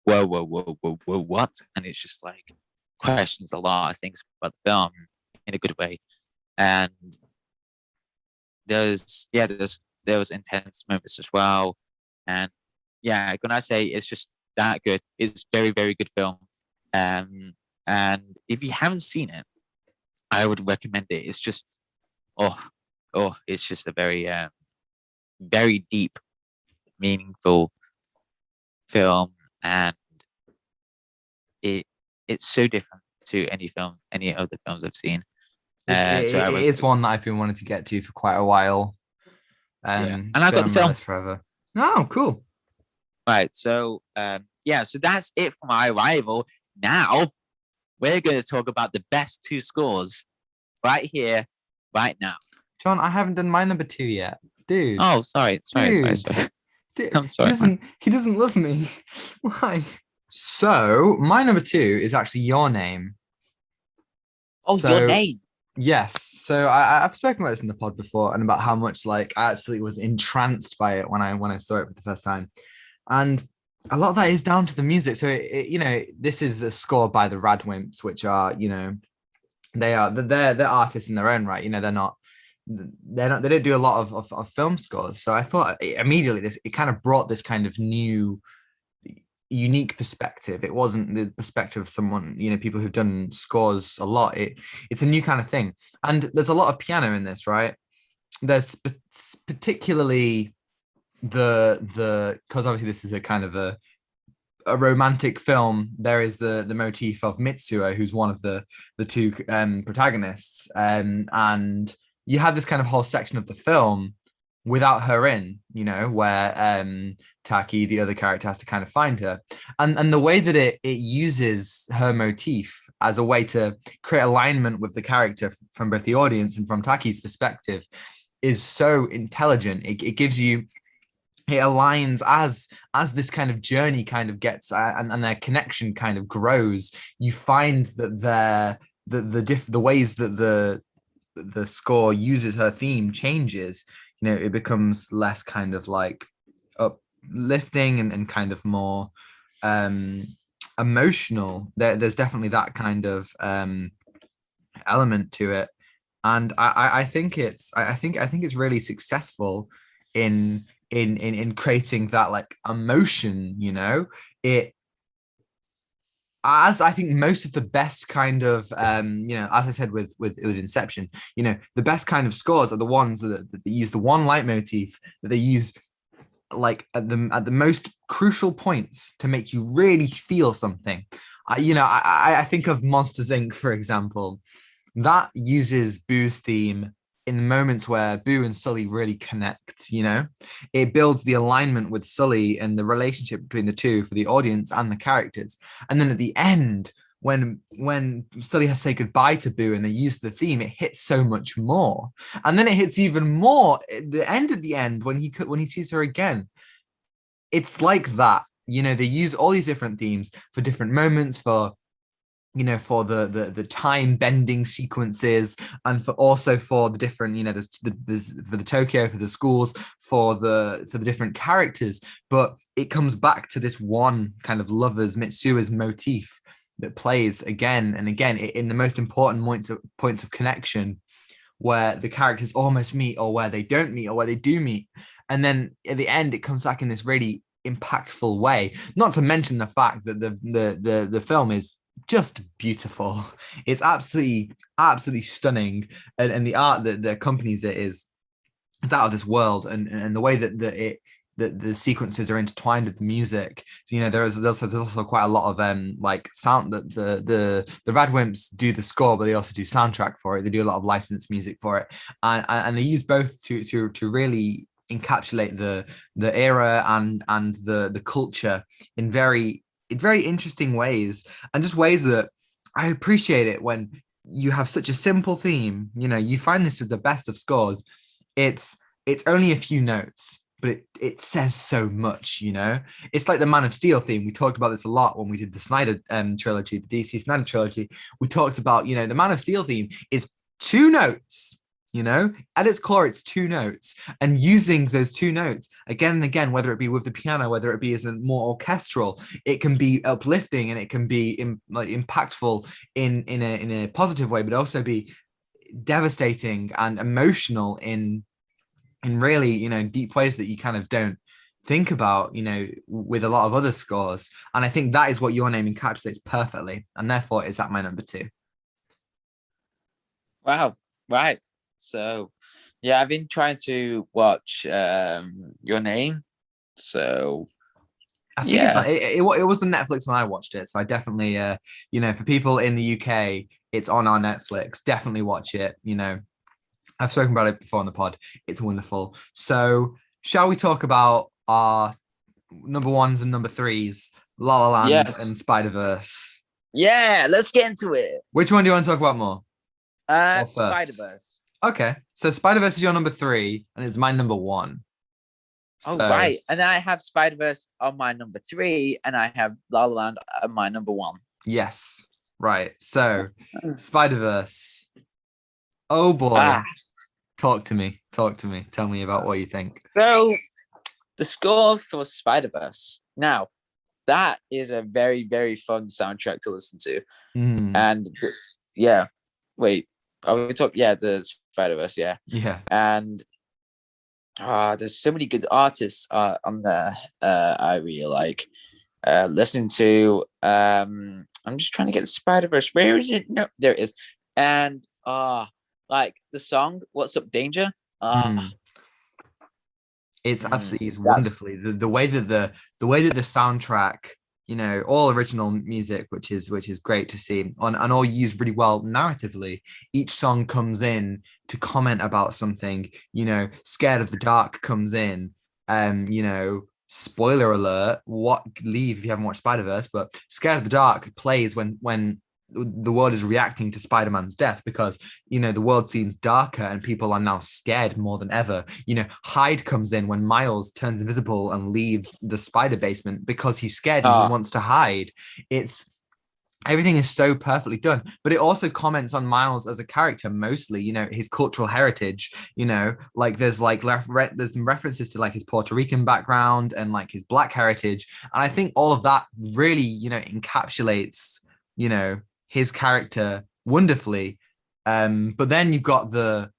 whoa, what? And it's just like questions a lot of things about the film in a good way, and there was intense moments as well, and yeah, when I say it's just that good, it's very very good film, um, and if you haven't seen it, I would recommend it. It's just oh it's just a very very deep, meaningful film, and it it's so different to any of the films I've seen. So I It would, is one that I've been wanting to get to for quite a while. yeah, and It's I been got the on my film list forever. Oh, cool. right. So yeah, so that's it for my arrival. Now we're going to talk about the best two scores right here, right now. John, I haven't done my number two yet. Dude, Oh, dude, sorry. dude, I'm sorry, man. he doesn't love me. Why? So my number two is actually Your Name. Oh, your So name. yes, so I've spoken about this in the pod before and about how much like I absolutely was entranced by it when I saw it for the first time, and a lot of that is down to the music. So this is a score by the Radwimps, which are they're artists in their own right. They don't do a lot of film scores. So I thought immediately it kind of brought this kind of new unique perspective. It wasn't the perspective of someone, people who've done scores a lot. It's a new kind of thing. And there's a lot of piano in this, right? There's particularly the because obviously this is a kind of a romantic film. There is the motif of Mitsuo, who's one of the two protagonists, and you have this kind of whole section of the film without her in, where Taki, the other character, has to kind of find her, and the way that it uses her motif as a way to create alignment with the character from both the audience and from Taki's perspective is so intelligent. It gives you it aligns as this kind of journey kind of gets and their connection kind of grows. You find that the ways that the score uses her theme changes. It becomes less kind of like uplifting and kind of more emotional. There's definitely that kind of element to it, and I think it's really successful in creating that like emotion. It as I think most of the best kind of as I said with Inception, the best kind of scores are the ones that use the one leitmotif that they use like at the most crucial points to make you really feel something. I think of Monsters Inc., for example, that uses Boo's theme in the moments where Boo and Sully really connect. It builds the alignment with Sully and the relationship between the two for the audience and the characters. And then at the end, when Sully has to say goodbye to Boo and they use the theme, it hits so much more. And then it hits even more at the end when he sees her again. It's like that. They use all these different themes for different moments, for for the time bending sequences, and for the different, there's for the Tokyo, for the schools, for the different characters. But it comes back to this one kind of lovers Mitsuo's motif that plays again and again in the most important points of connection, where the characters almost meet, or where they don't meet, or where they do meet. And then at the end it comes back in this really impactful way. Not to mention the fact that the film is just beautiful. It's absolutely stunning, and the art that accompanies it is it's out of this world, and the way that the sequences are intertwined with the music. So, there's also quite a lot of like sound that the Radwimps do the score, but they also do soundtrack for it. They do a lot of licensed music for it, and they use both to really encapsulate the era and the culture in very very interesting ways, and just ways that I appreciate it when you have such a simple theme. You know, you find this with the best of scores. It's it's only a few notes, but it says so much, you know. It's like the Man of Steel theme. We talked about this a lot when we did the Snyder trilogy, the DC Snyder trilogy. We talked about, you know, the Man of Steel theme is two notes, you know, at its core, it's two notes, and using those two notes again and again, whether it be with the piano, whether it be as a more orchestral, it can be uplifting and it can be like impactful in a positive way, but also be devastating and emotional in really, you know, deep ways that you kind of don't think about, you know, with a lot of other scores. And I think that is what Your Name encapsulates perfectly, and therefore it's at my number two. Wow. Right. So, yeah, I've been trying to watch Your Name. So, I think it's yeah. like it wasn't Netflix when I watched it, so I definitely, you know, for people in the UK, it's on our Netflix. Definitely watch it. You know, I've spoken about it before on the pod. It's wonderful. So, shall we talk about our number ones and number threes, La La Land Yes. and Spider Verse? Yeah, let's get into it. Which one do you want to talk about more? Or first? Spider-Verse. Okay, so Spider Verse is your number three, and it's my number one. Oh, So right. And I have Spider-Verse on my number three, and I have La La Land on my number one. yes, right. So Spider Verse. Oh Ah, boy, talk to me. Talk to me. Tell me about what you think. so the score for Spider-Verse. Now, that is a very, very fun soundtrack to listen to. Mm, And yeah, wait, are we talking? Yeah, the Spider-Verse, yeah. yeah. And there's so many good artists on there. I really like listening to. I'm just trying to get the Spider-Verse. Where is it? No, there it is. And like the song "What's Up, Danger." Mm. It's absolutely, it's That's wonderfully the way that the way that the soundtrack, you know, all original music, which is great to see, and all used really well narratively. Each song comes in to comment about something. You know, Scared of the Dark comes in. You know, spoiler alert. What leave if you haven't watched Spider Verse, but Scared of the Dark plays when the world is reacting to Spider-Man's death, because, you know, the world seems darker and people are now scared more than ever. You know, Hyde comes in when Miles turns invisible and leaves the spider basement because he's scared and he uh wants to hide. It's Everything is so perfectly done, but it also comments on Miles as a character, mostly, you know, his cultural heritage. You know, like there's there's references to like his Puerto Rican background and like his black heritage, and I think all of that really, you know, encapsulates, you know, his character wonderfully. But then you've got the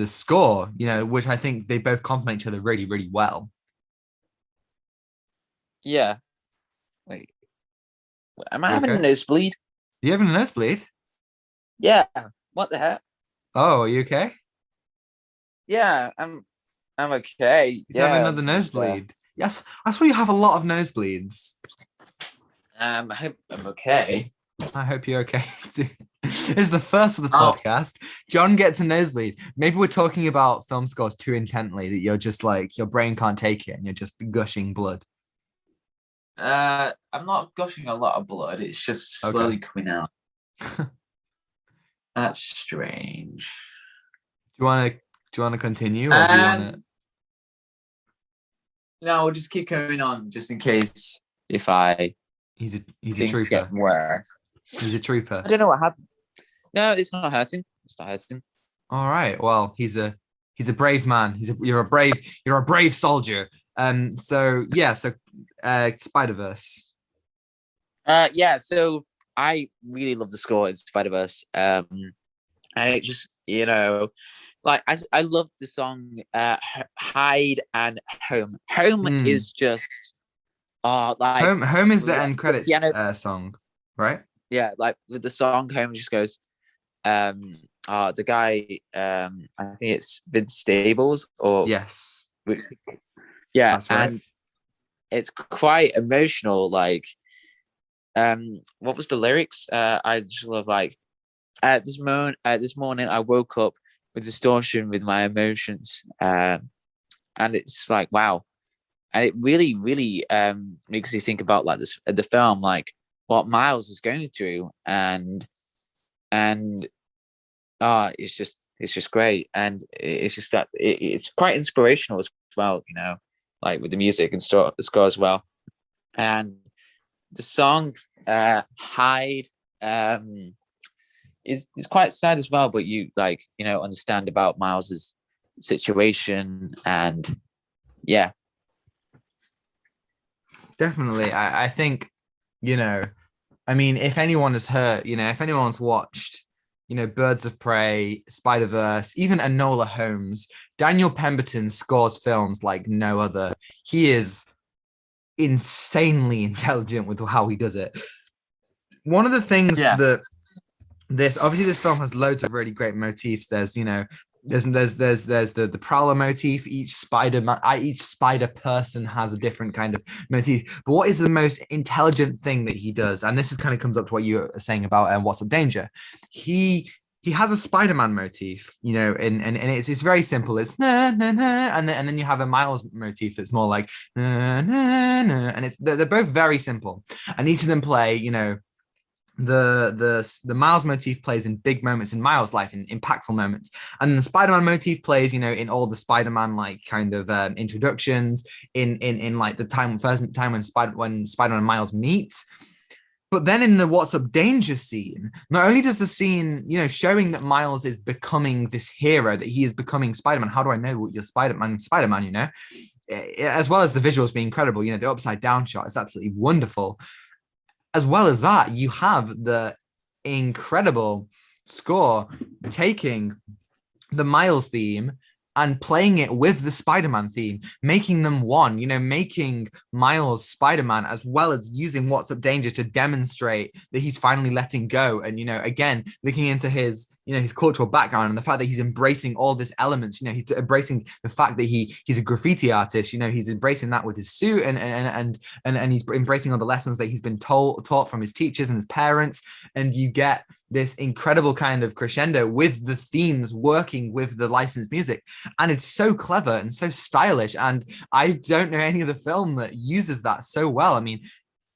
score, you know, which I think they both complement each other really, really well. yeah. Wait, am I You having a okay? nosebleed? You having a nosebleed? Yeah. What the heck? Oh, are you okay? Yeah, I'm okay. He's having Yeah, another I'm just nosebleed. Yes, I swear you have a lot of nosebleeds. I hope I'm okay. I hope you're okay too. This is the first of the Oh, podcast. John gets a nosebleed. Maybe we're talking about film scores too intently that you're just like your brain can't take it and you're just gushing blood. I'm not gushing a lot of blood. It's just Okay. slowly coming out. That's strange. Do you want to continue, or do you want to? And no, we'll just keep going on just in case if I He's a things get trooper. worse. He's a trooper. I don't know what happened. No, it's not hurting. It's not hurting. All right. Well, he's a brave man. You're a brave soldier. So yeah, so Spider-Verse. Yeah, so I really love the score in Spider-Verse. And it just, like I love the song Hide and Home. Home Hmm. is just like Home is with the like end the credits piano. song, right? Yeah, like with the song Home just goes the guy I think it's Vince Staples or Yes, which, yeah, that's right. and it's quite emotional. Like what was the lyrics? I just love like this morning I woke up with distortion with my emotions. And it's like wow. and it really, really makes you think about like this the film, like what Miles is going through, and it's just great, and it's just that it's quite inspirational as well, like with the music and the score as well, and the song "Hide" is quite sad as well, but you like understand about Miles's situation, and yeah. Definitely. I think, I mean, if anyone has heard, if anyone's watched, Birds of Prey, Spider-Verse, even Enola Holmes, Daniel Pemberton scores films like no other. He is insanely intelligent with how he does it. One of the things Yeah. that this film has loads of really great motifs. There's there's the prowler motif. Each spider person has a different kind of motif. But what is the most intelligent thing that he does? And this is kind of comes up to what you were saying about What's Up Danger. He has a Spider-Man motif, and it's very simple. It's na na na, and then you have a Miles motif that's more like na na na, and they're both very simple, and each of them play, the Miles motif plays in big moments in Miles' life, in impactful moments, and the Spider-Man motif plays, in all the Spider-Man like kind of introductions, in like the first time when Spider-Man and Miles meet. But then in the What's Up Danger scene, not only does the scene, showing that Miles is becoming this hero, that he is becoming Spider-Man. How do I know what you're Spider-Man, as well as the visuals being incredible, the upside down shot is absolutely wonderful. As well as that, you have the incredible score taking the Miles theme and playing it with the Spider-Man theme, making them one, making Miles Spider-Man, as well as using What's Up Danger to demonstrate that he's finally letting go. And, again, looking into his cultural background and the fact that he's embracing all this elements, he's embracing the fact that he's a graffiti artist, he's embracing that with his suit, and he's embracing all the lessons that he's been taught from his teachers and his parents. And you get this incredible kind of crescendo with the themes working with the licensed music. And it's so clever and so stylish. And I don't know any other film that uses that so well. I mean,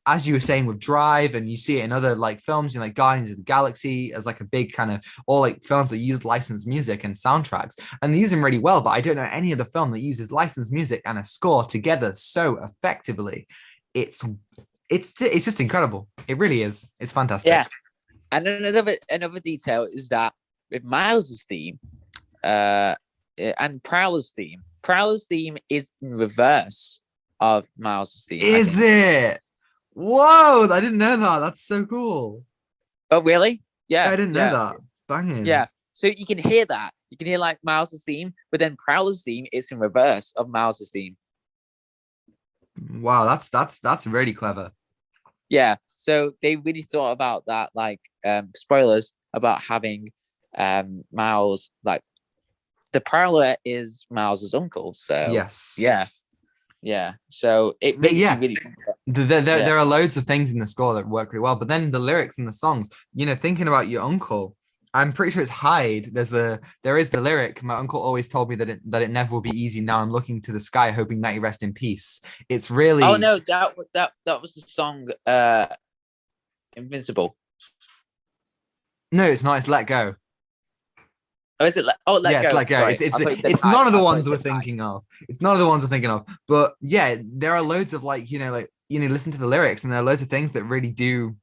as you were saying with Drive, and you see it in other like films, like Guardians of the Galaxy, as like a big kind of all like films that use licensed music and soundtracks, and they use them really well. But I don't know any other film that uses licensed music and a score together so effectively. It's just incredible. It really is. It's fantastic. Yeah. And another detail is that with Miles's theme, and Prowler's theme is in reverse of Miles's theme. Is it? Whoa! I didn't know that. That's so cool. Oh, really? Yeah, I didn't know that. Banging. Yeah. So you can hear that. You can hear like Miles's theme, but then Prowler's theme is in reverse of Miles's theme. Wow, that's really clever. Yeah. So they really thought about that, like spoilers about having Miles, like the Prowler is Miles's uncle. So yes. Yeah. So it makes you really. There are loads of things in the score that work really well, but then the lyrics and the songs, thinking about your uncle, I'm pretty sure it's Hide. There is the lyric. My uncle always told me that it never will be easy. Now I'm looking to the sky, hoping that you rest in peace. It's really. Oh no, that was the song Invincible. No, it's not. It's Let Go. Oh, is it? Let Go. It's Let Go. Sorry. It's none of the ones we're thinking of. It's none of the ones we're thinking of. But yeah, there are loads of listen to the lyrics, and there are loads of things that really do,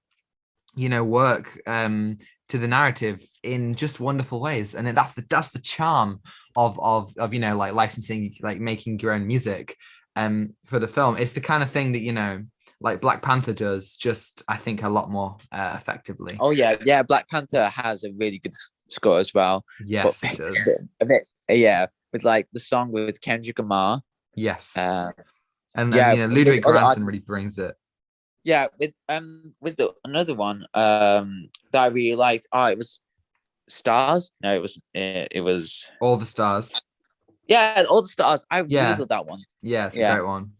work to the narrative in just wonderful ways. And that's the charm of like licensing, like making your own music for the film. It's the kind of thing that like Black Panther does, just I think a lot more effectively. Oh yeah, Black Panther has a really good score as well. Yes, it does. Yeah, with like the song with Kendrick Lamar. Yes, and Ludwig Göransson really brings it. Yeah, with another one that I really liked. Oh, it was Stars. No, it was All the Stars. Yeah, All the Stars. I really loved that one. Yeah, it's a great one.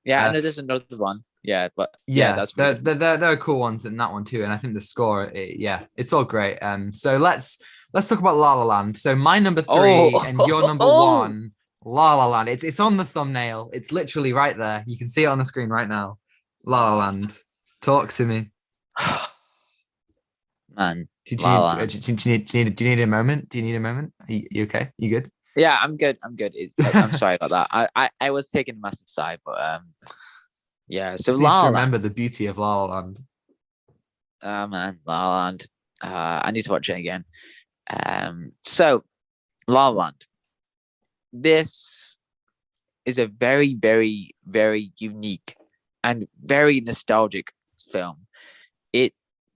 Yeah, I know there's another one. Yeah, but that's really there are cool ones in that one too, and I think the score, it's all great. So let's talk about La La Land. So my number 3 and your number 1. La La Land. It's on the thumbnail. It's literally right there. You can see it on the screen right now. La La Land. Talk to me. Man, Do La you, La do, you, Land. do, you, do, you need, do you need a moment? Do you need a moment? You okay? You good? Yeah, I'm good. I'm good. I'm sorry about that. I was taking a massive sigh, but yeah. So Just need La to La Land. remember the beauty of La La Land. Man, La La Land. I need to watch it again. So La La Land. This is a very, very, very unique and very nostalgic film. It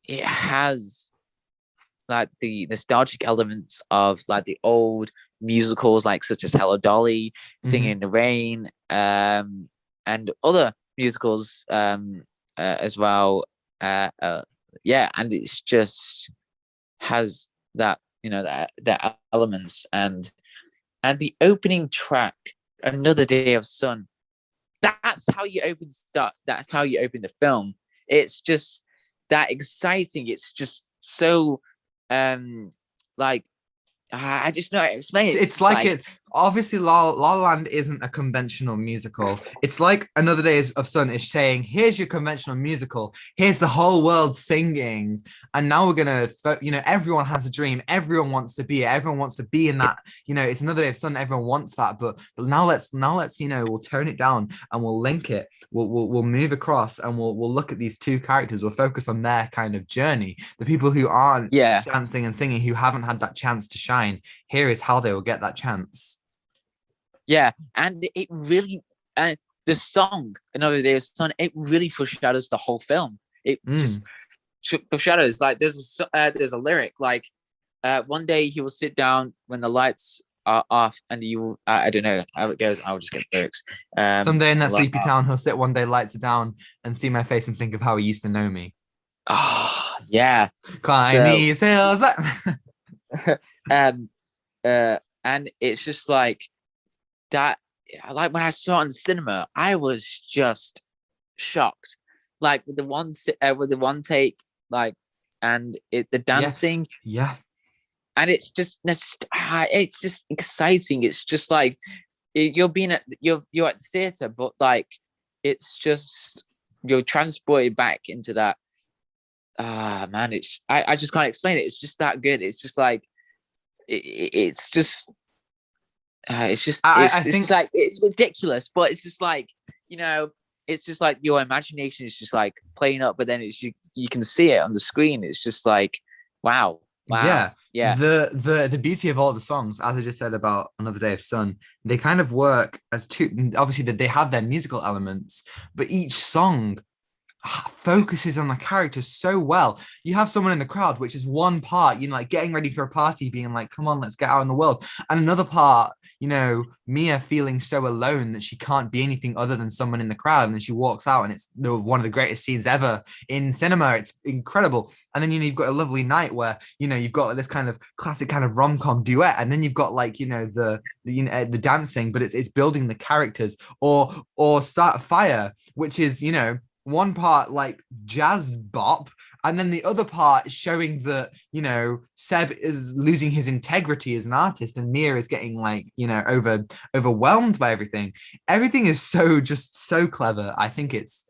it has like the nostalgic elements of like the old musicals, like such as Hello Dolly, Singing Mm-hmm. in the Rain, and other musicals as well. Yeah, and it's just has that that elements and the opening track, Another Day of Sun. That's how you open start. That's how you open the film. It's just that exciting. It's just so um like I just know how to explain it. It's It's just like like it's obviously La La Land isn't a conventional musical. It's like Another Day of Sun is saying, here's your conventional musical. Here's the whole world singing, and now we're gonna, everyone has a dream. Everyone wants to be it. Everyone wants to be in that. It's Another Day of Sun. Everyone wants that, but now let's we'll tone it down and we'll link it. We'll move across and we'll look at these two characters. We'll focus on their kind of journey. The people who aren't yeah, dancing and singing, who haven't had that chance to shine, here is how they will get that chance. yeah, and it really and the song Another Day of Sun, it really foreshadows the whole film. It just Mm. foreshadows like there's a lyric like one day he will sit down when the lights are off and you will I don't know how it goes. I'll just get the lyrics. Someday in that sleepy town, he'll sit one day, lights are down, and see my face and think of how he used to know me. Oh yeah. Climb So these hills. and and it's just like that. Like when I saw it in the cinema, I was just shocked. Like with the one take, like and the Yeah. dancing, Yeah. and it's just exciting. It's just like you're at the theater, but like it's just you're transported back into that. Man, I just can't explain it. It's just that good. It's just like it's just I it's just think like it's ridiculous, but it's just like you know it's just like your imagination is just like playing up, but then it's you can see it on the screen. It's just like wow, yeah. yeah, The beauty of all the songs, as I just said about Another Day of Sun, they kind of work as two. Obviously, that they have their musical elements, but each song focuses on the characters so well. You have someone in the crowd, which is one part, like getting ready for a party, being like, come on, let's get out in the world. And another part, Mia feeling so alone that she can't be anything other than someone in the crowd. And then she walks out and it's one of the greatest scenes ever in cinema. It's incredible. And then, you've got a lovely night where, you've got this kind of classic kind of rom-com duet. And then you've got like, the dancing, but it's building the characters or Start a Fire, which is, one part like jazz bop and then the other part showing that Seb is losing his integrity as an artist and Mia is getting like overwhelmed by everything is so clever. I think it's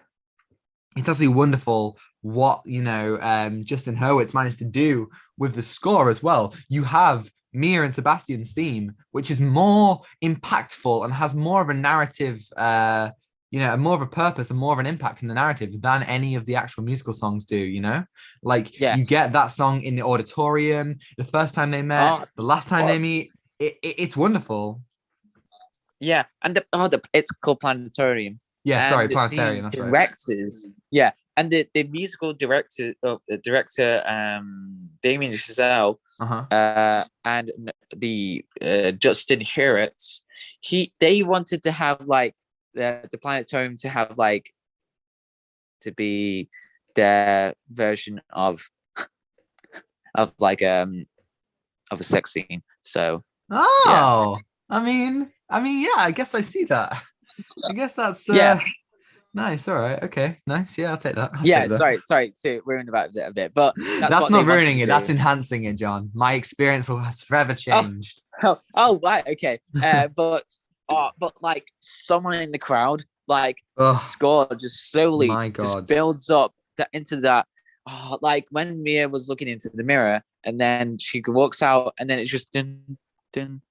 absolutely wonderful what Justin Hurwitz managed to do with the score as well. You have Mia and Sebastian's theme, which is more impactful and has more of a narrative more of a purpose and more of an impact in the narrative than any of the actual musical songs do, Like yeah. you get that song in the auditorium, the first time they met, Oh, the last time oh they meet. It's wonderful. yeah, and it's called Planetarium, Yeah, sorry, and Planetarium, the that's right. directors, yeah, and the musical director, the director, Damien Chazelle, Uh-huh. and the Justin Hurwitz, they wanted to have like the Planetarium to have like to be their version of like of a sex scene. So yeah, Oh, I mean, yeah, I guess I see that. I guess that's yeah, nice. All right, okay, nice. Yeah, I'll take that. I'll yeah. take that. Sorry to ruin about it a bit, but that's That's what they not wanted ruining to it. That's do. enhancing it, John. My experience has forever Oh, changed. oh, right, okay. But but like someone in the crowd, like the Oh score just slowly my just God. builds up into that. Oh, like when Mia was looking into the mirror and then she walks out and then it's just dun dun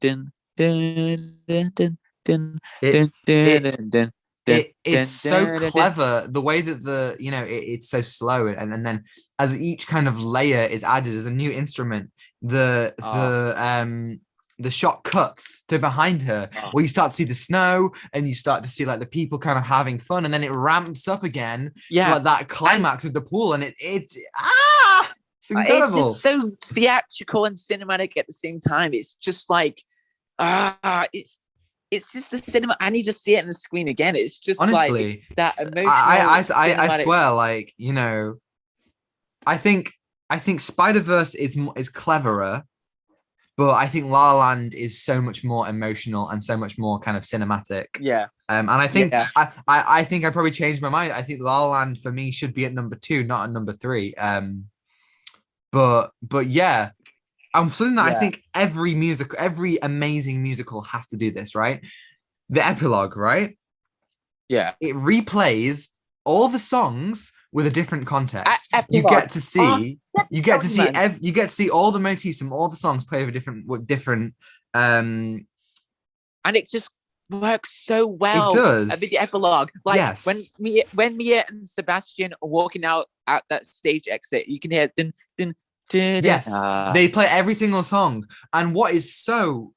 dun dun dun dun dun It dun dun it dun dun dun it's dun so dun dun dun. clever the way that it's so slow, and then as each kind of layer is added as a new instrument, the Oh, the um the shot cuts to behind her oh. where you start to see the snow and you start to see like the people kind of having fun, and then it ramps up again to Yeah. like that And climax of the pool, and it's it's just incredible. so theatrical and cinematic at the same time. It's just like it's just the cinema. I need to see it on the screen again. It's just like Honestly, that emotional I cinematic. swear, like, I think Spider-Verse is cleverer, but I think La La Land is so much more emotional and so much more kind of cinematic. Yeah, And I think yeah, I think I probably changed my mind. I think La La Land for me should be at number two, not at number three. But yeah, something that I yeah, think every amazing musical has to do this, right? The epilogue, right? yeah. It replays all the songs with a different context. You Epilogue. get to Oh, see definitely, man. you get to see all the motifs from all the songs play with different And it just works so it well with the does. epilogue. Like Yes. when Mia and Sebastian are walking out at that stage exit, you can hear dun dun dun dun. Yes, they play every single song. And what is so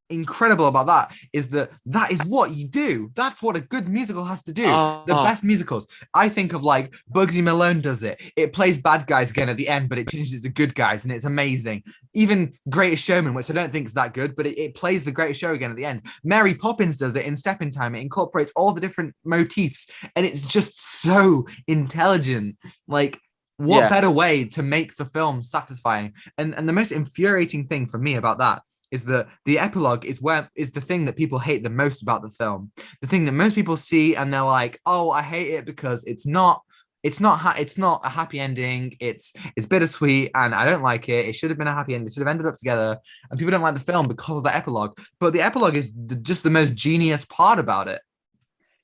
incredible about that is that is what you do. That's what a good musical has to do. The Oh, best musicals. I think of like Bugsy Malone does it. It plays bad guys again at the end, but it changes it to good guys, and it's amazing. Even Greatest Showman, which I don't think is that good, but it plays the Greatest Show again at the end. Mary Poppins does it in Step in Time. It incorporates all the different motifs, and it's just so intelligent. Like, what yeah, better way to make the film satisfying? And the most infuriating thing for me about that is that the epilogue is the thing that people hate the most about the film. The thing that most people see and they're like, "Oh, I hate it because it's not a happy ending. It's bittersweet and I don't like it. It should have been a happy ending. They should have ended up together." And people don't like the film because of the epilogue. But the epilogue is just the most genius part about it.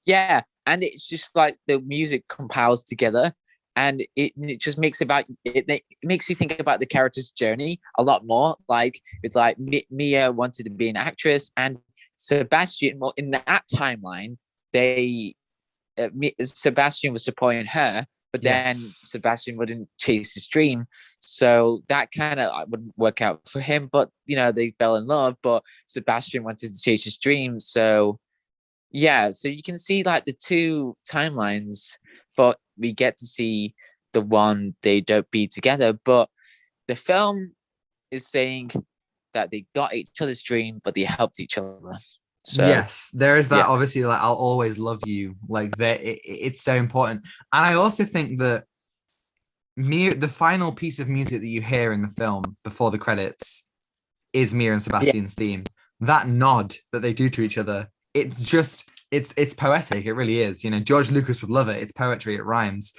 yeah. And it's just like the music compiles together, and it just makes about it makes you think about the character's journey a lot more. Like it's like Mia wanted to be an actress, and Sebastian. Well, in that timeline, they Sebastian was supporting her, but then Yes. Sebastian wouldn't chase his dream. So that kind of wouldn't work out for him. But they fell in love. But Sebastian wanted to chase his dream. So yeah, so you can see like the two timelines, but we get to see the one they don't be together. But the film is saying that they got each other's dream, but they helped each other. So Yes, there is that yeah, obviously like I'll always love you. Like it's so important. And I also think that the final piece of music that you hear in the film before the credits is Mia and yeah, Sebastian's theme. That nod that they do to each other, it's poetic. It really is. George Lucas would love it. It's poetry, it rhymes.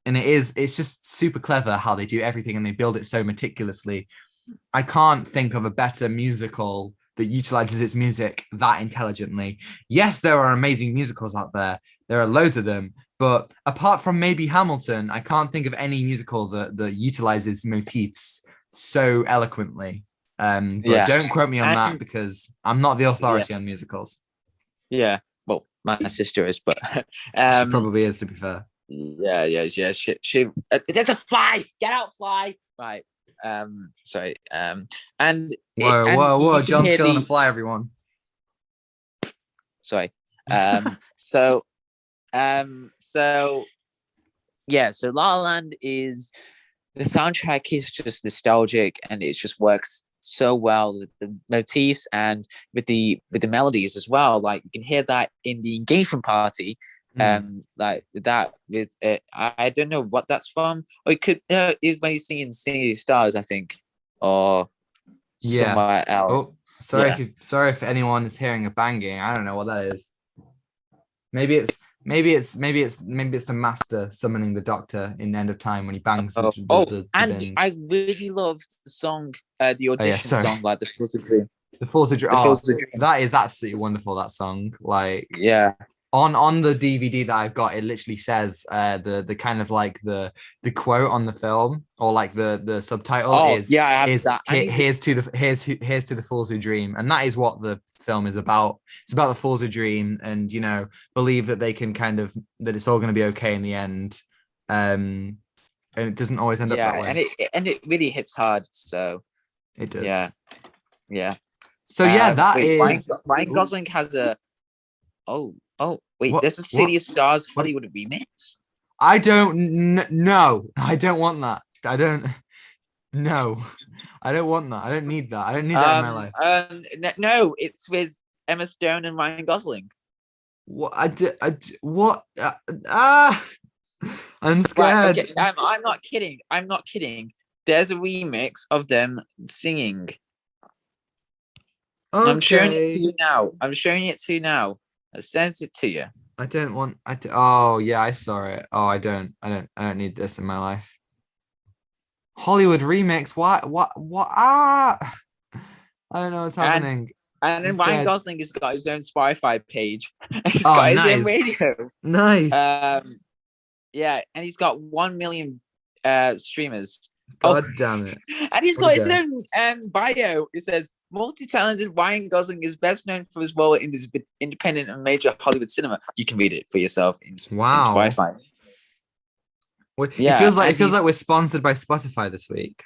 And it's just super clever how they do everything and they build it so meticulously. I can't think of a better musical that utilizes its music that intelligently. Yes, there are amazing musicals out there. There are loads of them. But apart from maybe Hamilton, I can't think of any musical that utilizes motifs so eloquently. But yeah, don't quote me on that and because I'm not the yeah, authority on musicals. yeah. Well, my sister is, but She um, probably is, to be fair. yeah. She there's a fly. Get out, fly. Right. Sorry. Whoa, And whoa, you whoa. can John's hear killing a the fly, everyone. sorry. So so yeah. So La La Land is the soundtrack is just nostalgic and it just works so well with the motifs and with the melodies as well. Like you can hear that in the engagement party, Mm, like that with I don't know what that's from. Or it could is when he's singing "Singing Stars," I think, or yeah. somewhere else. Oh, Yeah. sorry if anyone is hearing a banging. I don't know what that is. Maybe it's the master summoning the doctor in the end of time when he bangs the the, the, the And bins. I really loved the song, the Oh yeah, audition sorry. song, like the Filter Dream. The Fools Who Dream. The Oh, Fields of Dreams. that is absolutely wonderful. That song, like Yeah. on the DVD that I've got, it literally says the kind of like the quote on the film, or like the subtitle Oh, is yeah, I have that. here's to the fools who dream, and that is what the film is about. It's about the fools who dream, and believe that they can that it's all going to be okay in the end, and it doesn't always end up Yeah, that way. and it really hits hard. So It does. yeah, yeah. So yeah, that wait, is Ryan Gosling has a. Oh, wait. What? There's a What? City of Stars What? Hollywood remix. I don't no. I don't want that. I don't. No, I don't want that. I don't need that. I don't need that in my life. No, it's with Emma Stone and Ryan Gosling. What what? I'm scared. Right, okay, I'm not kidding. I'm not kidding. There's a remix of them singing. Okay. I'm showing it to you now. I sent it to you. I don't want. Oh yeah, I saw it. Oh, I don't need this in my life. Hollywood remix. What? Ah! I don't know what's happening. And then Ryan Gosling has got his own Spotify page. He's Oh, got his nice. own radio. Nice. Yeah, and he's got 1 million streamers. God damn it. And he's got his own bio. It says, multi-talented Ryan Gosling is best known for his role in this independent and major Hollywood cinema. You can read it for yourself in Spotify. Yeah, it feels like we're sponsored by Spotify this week.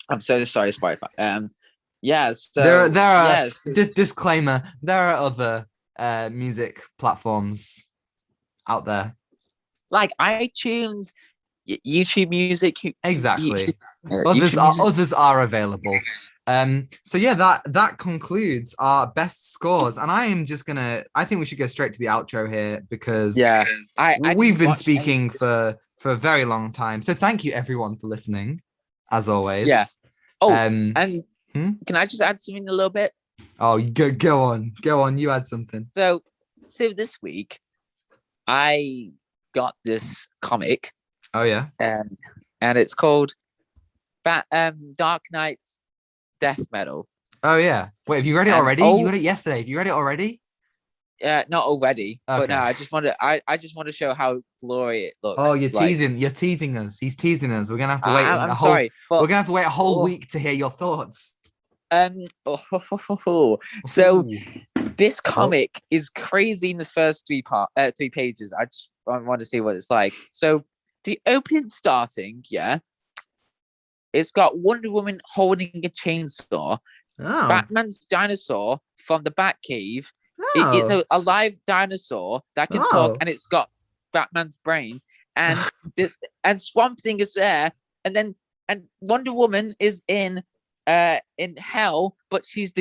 I'm so sorry, Spotify. Yes, there are disclaimer. There are other music platforms out there, like iTunes, YouTube Music. Exactly. Others are available. So yeah, that concludes our best scores, and I think we should go straight to the outro here, because we've been speaking for a very long time. So thank you everyone for listening, as always. Yeah. Oh, and can I just add something a little bit? Oh, go on. You add something. So this week, I got this comic. Oh yeah. And it's called Dark Knight's Death Metal. Oh yeah. Wait, have you read it already? You read it yesterday. Have you read it already? Yeah, not already. Okay. But no, I just want to show how glory it looks. Oh, you're teasing us. He's teasing us. We're gonna have to wait. We're gonna have to wait a whole week to hear your thoughts. So this comic is crazy in the first three pages. I just want to see what it's like. So the opening starting, it's got Wonder Woman holding a chainsaw, Batman's dinosaur from the Batcave. It's a live dinosaur that can talk, and it's got Batman's brain, and and Swamp Thing is there, and Wonder Woman is in hell, but she's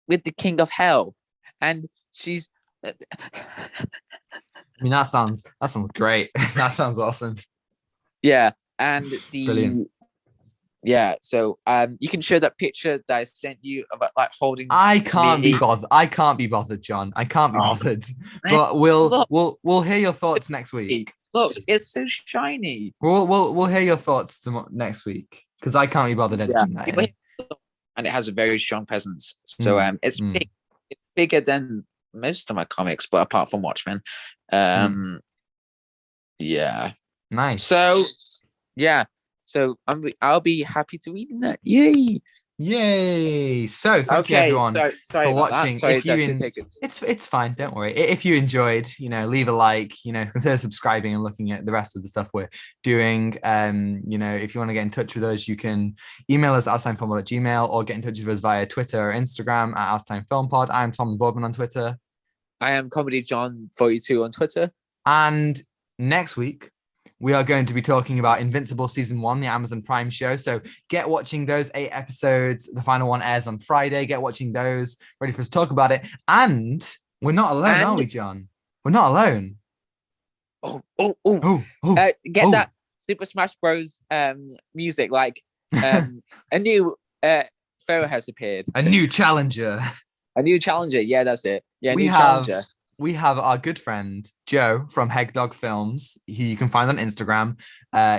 with the King of Hell, and she's. I mean, that sounds great. That sounds awesome. Yeah, and Brilliant. Yeah, so you can show that picture that I sent you about like holding. I can't be bothered, John. I can't be bothered. But we'll hear your thoughts next week. Look, it's so shiny. We'll hear your thoughts next week, because I can't be bothered editing that. And it has a very strong presence. So it's big. It's bigger than most of my comics, but apart from Watchmen. Yeah. Nice. So yeah. So I'll be happy to read that. Yay! So thank you everyone for watching. It's fine, don't worry. If you enjoyed, leave a like, consider subscribing and looking at the rest of the stuff we're doing. If you want to get in touch with us, you can email us at outstimefilmpod@gmail.com, or get in touch with us via Twitter or Instagram at outstimefilmpod. I'm Tom Boardman on Twitter. I am Comedy John 42 on Twitter. And next week, we are going to be talking about Invincible Season 1, the Amazon Prime show. So get watching those 8 episodes. The final one airs on Friday. Get watching those. Ready for us to talk about it. And we're not alone, are we, John? We're not alone. Get that Super Smash Bros. Music. Like a new foe has appeared. A new challenger. A new challenger. Yeah, that's it. Yeah, challenger. We have our good friend Joe from Heg Dog Films, who you can find on Instagram.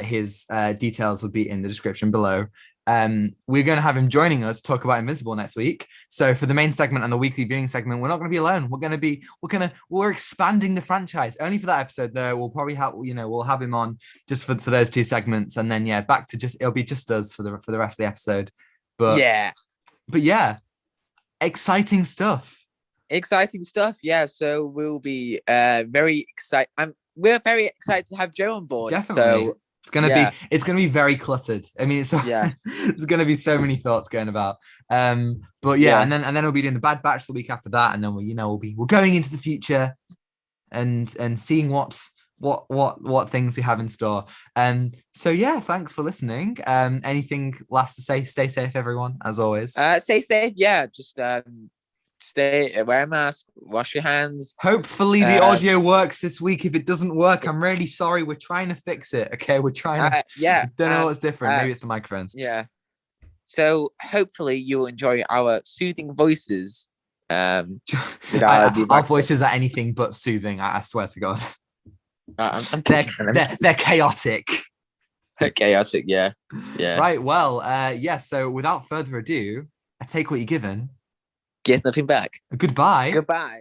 His details will be in the description below. we're going to have him joining us talk about Invincible next week. So for the main segment and the weekly viewing segment, we're not going to be alone. We're expanding the franchise. Only for that episode, though, we'll probably have, we'll have him on just for those two segments, and then back to it'll be just us for the rest of the episode. But yeah, exciting stuff. Exciting stuff. Yeah. So we'll be very excited. We're very excited to have Joe on board. Definitely. So it's gonna be very cluttered. I mean, there's gonna be so many thoughts going about. But and then we'll be doing the Bad Batch the week after that, and then we're going into the future and seeing what things we have in store. So thanks for listening. Anything last to say? Stay safe, everyone, as always. Stay safe. Yeah, just wear a mask, wash your hands. Hopefully the audio works this week. If it doesn't work, I'm really sorry. We're trying to fix it. Okay, we're trying to. Don't know what's different. Maybe it's the microphones. Yeah. So hopefully you'll enjoy our soothing voices. Our voices are anything but soothing. I swear to God. They're chaotic. Chaotic, yeah. Right. Well, so without further ado, I take what you're given. Get nothing back. Goodbye. Goodbye.